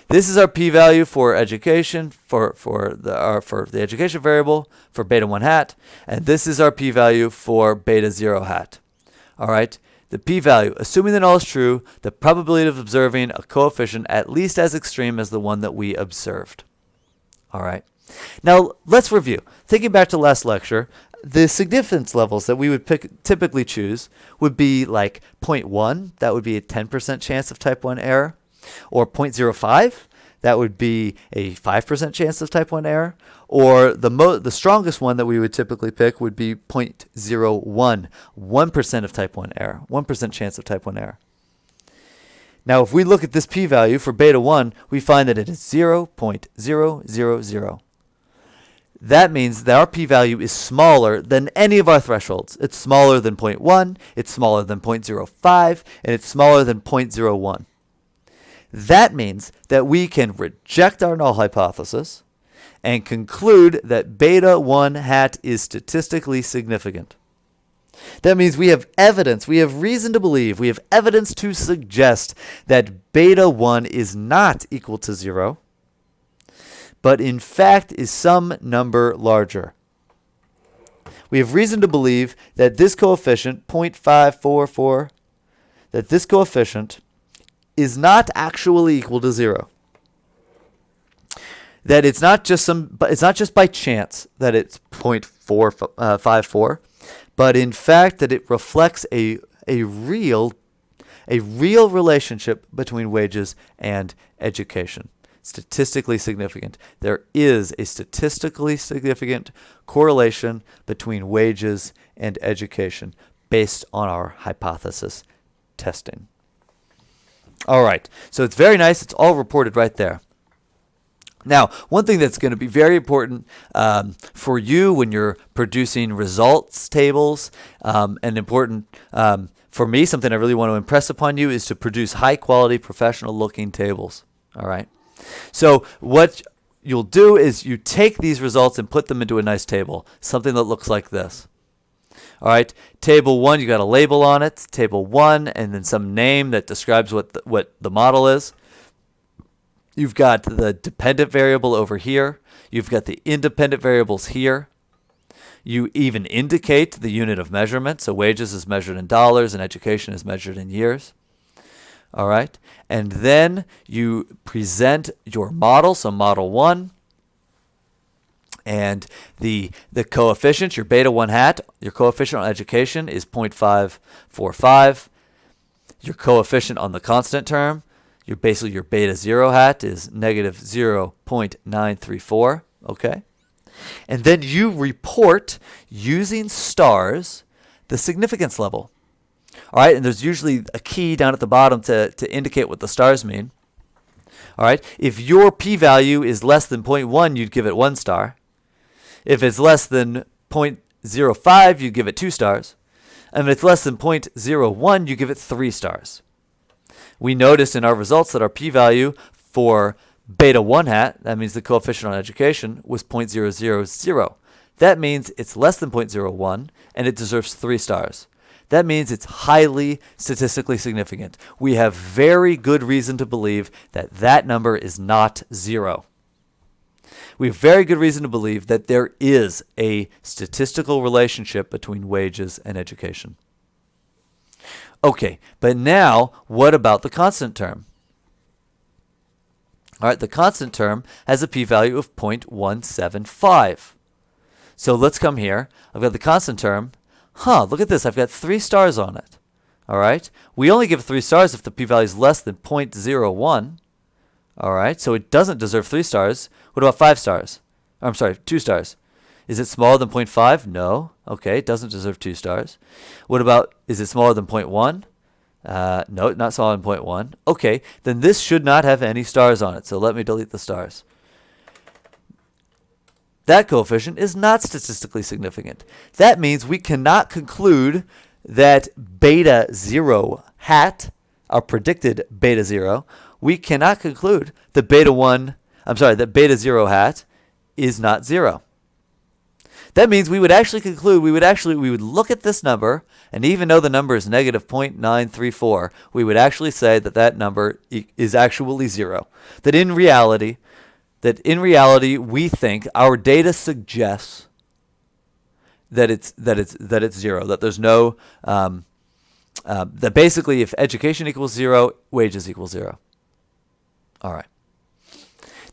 This is our p-value for education, for the education variable for beta 1 hat, and this is our p-value for beta 0 hat. All right. The p-value, assuming the null is true, the probability of observing a coefficient at least as extreme as the one that we observed. All right. Now, let's review. Thinking back to last lecture, the significance levels that we would typically choose would be like 0.1, that would be a 10% chance of type 1 error, or 0.05, that would be a 5% chance of type 1 error, or the strongest one that we would typically pick would be 0.01, 1% of type 1 error, 1% chance of type 1 error. Now, if we look at this p-value for beta 1, we find that it is 0.000. That means that our p-value is smaller than any of our thresholds. It's smaller than 0.1, it's smaller than 0.05, and it's smaller than 0.01. That means that we can reject our null hypothesis and conclude that beta 1 hat is statistically significant. That means we have evidence, we have reason to believe, we have evidence to suggest that beta 1 is not equal to 0, but in fact is some number larger. We have reason to believe that this coefficient, 0.544, that this coefficient is not actually equal to 0. That it's not just by chance that it's 0.454, but in fact that it reflects a real relationship between wages and education. Statistically significant. There is a statistically significant correlation between wages and education based on our hypothesis testing. All right, so it's very nice. It's all reported right there. Now, one thing that's going to be very important for you when you're producing results tables, and important for me, something I really want to impress upon you is to produce high-quality, professional-looking tables. All right. So what you'll do is you take these results and put them into a nice table, something that looks like this. All right, table 1, you got a label on it, table 1, and then some name that describes what the model is. You've got the dependent variable over here. You've got the independent variables here. You even indicate the unit of measurement. So wages is measured in dollars and education is measured in years. All right, and then you present your model, so model 1. And the coefficient, your beta 1 hat, your coefficient on education is 0.545. Your coefficient on the constant term, your beta 0 hat is negative 0.934. Okay? And then you report using stars the significance level. All right, and there's usually a key down at the bottom to indicate what the stars mean. All right, if your p-value is less than 0.1, you'd give it 1 star. If it's less than 0.05, you give it 2 stars. And if it's less than 0.01, you give it 3 stars. We noticed in our results that our p-value for Beta 1 hat, that means the coefficient on education, was 0.000. That means it's less than 0.01 and it deserves 3 stars. That means it's highly statistically significant. We have very good reason to believe that that number is not 0. We have very good reason to believe that there is a statistical relationship between wages and education. Okay, but now what about the constant term? All right, the constant term has a p-value of 0.175. So let's come here. I've got the constant term. Look at this. I've got 3 stars on it. All right. We only give 3 stars if the p-value is less than 0.01. All right. So it doesn't deserve 3 stars. What about 5 stars? I'm sorry, 2 stars. Is it smaller than 0.5? No. Okay. It doesn't deserve 2 stars. What about, is it smaller than 0.1? No, not smaller than 0.1. Okay. Then this should not have any stars on it. So let me delete the stars. That coefficient is not statistically significant. That means we cannot conclude that beta 0 hat, our predicted beta 0, we cannot conclude that that beta 0 hat is not 0. That means we would actually conclude, we would look at this number, and even though the number is negative 0.934, we would actually say that that number is actually 0. That in reality, we think our data suggests that it's 0. That there's no that basically if education equals 0, wages equal 0. All right.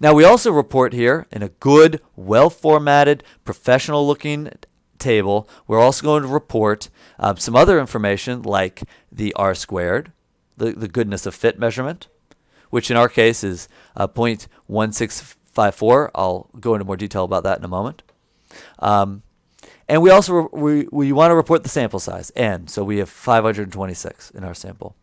Now we also report here in a good, well-formatted, professional-looking table. We're also going to report some other information like the R-squared, the goodness of fit measurement, which in our case is 0.1654. I'll go into more detail about that in a moment. And we also we want to report the sample size, n. So we have 526 in our sample.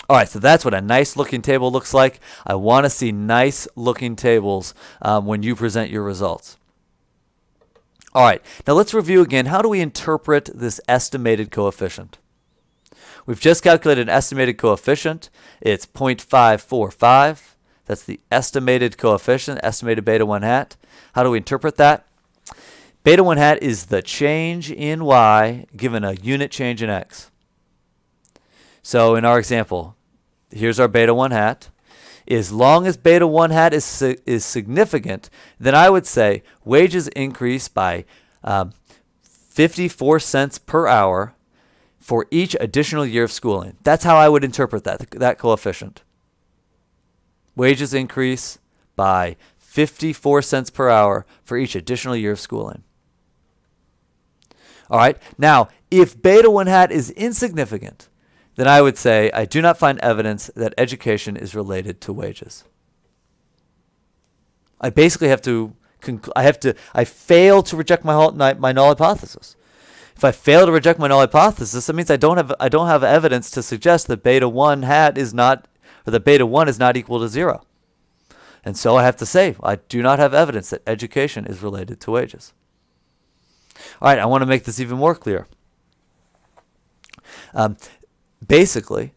All right, so that's what a nice looking table looks like. I want to see nice looking tables when you present your results. All right, now let's review again. How do we interpret this estimated coefficient? We've just calculated an estimated coefficient. It's 0.545. That's the estimated coefficient, estimated beta 1 hat. How do we interpret that? Beta 1 hat is the change in y given a unit change in x. So in our example, here's our beta 1 hat. As long as beta 1 hat is significant, then I would say wages increase by 54 cents per hour for each additional year of schooling. That's how I would interpret that coefficient. Wages increase by 54 cents per hour for each additional year of schooling. All right. Now, if beta 1 hat is insignificant, then I would say I do not find evidence that education is related to wages. I basically have to I fail to reject my null hypothesis. If I fail to reject my null hypothesis, that means I don't have evidence to suggest that beta 1 hat is not, or that beta 1 is not equal to 0. And so I have to say I do not have evidence that education is related to wages. All right, I want to make this even more clear. Basically,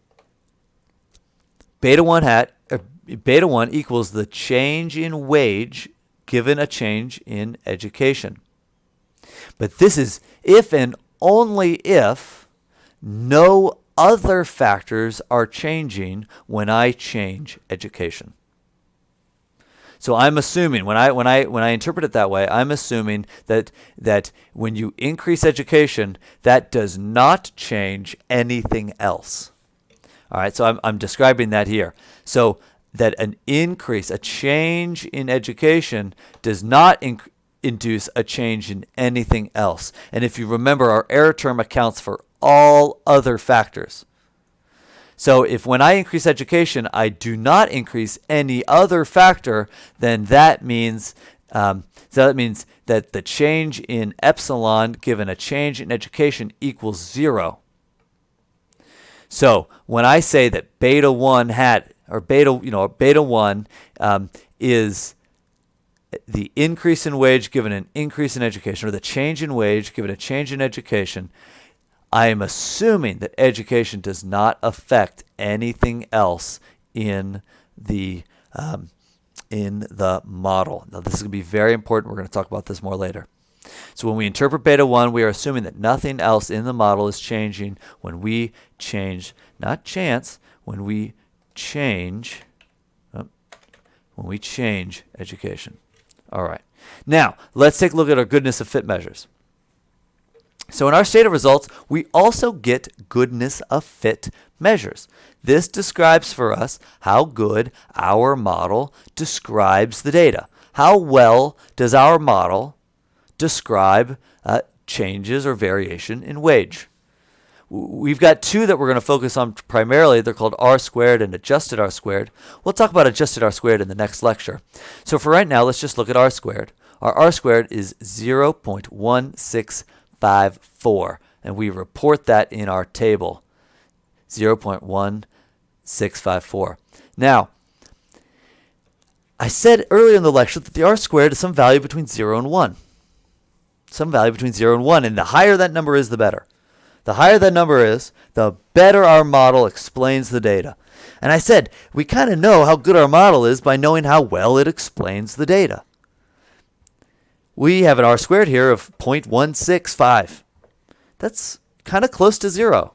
beta 1 equals the change in wage given a change in education. But this is if and only if no other factors are changing when I change education. So I'm assuming when I interpret it that way, I'm assuming that when you increase education, that does not change anything else. All right, so I'm describing that here. So that an increase, a change in education does not induce a change in anything else. And if you remember, our error term accounts for all other factors. So if when I increase education, I do not increase any other factor, then that means that the change in epsilon given a change in education equals 0. So when I say that beta 1 hat or beta 1 is the increase in wage given an increase in education, or the change in wage given a change in education, I am assuming that education does not affect anything else in the in the model. Now, this is going to be very important. We're going to talk about this more later. So when we interpret beta 1, we are assuming that nothing else in the model is changing when we change, not chance, when we change education. All right. Now, let's take a look at our goodness of fit measures. So in our state of results, we also get goodness of fit measures. This describes for us how good our model describes the data. How well does our model describe changes or variation in wage? We've got two that we're going to focus on primarily. They're called R squared and adjusted R squared. We'll talk about adjusted R squared in the next lecture. So for right now, let's just look at R squared. Our R squared is 0.1654, and we report that in our table, 0.1654. Now, I said earlier in the lecture that the R squared is some value between 0 and 1. Some value between 0 and 1, and the higher that number is, the better. The higher that number is, the better our model explains the data. And I said, we kind of know how good our model is by knowing how well it explains the data. We have an R squared here of 0.165. That's kind of close to 0.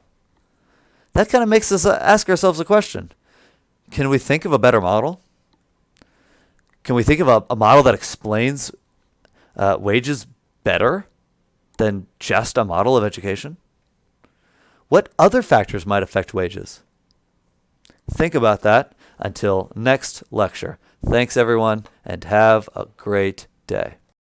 That kind of makes us ask ourselves a question. Can we think of a better model? Can we think of a model that explains wages better than just a model of education? What other factors might affect wages? Think about that until next lecture. Thanks, everyone, and have a great day.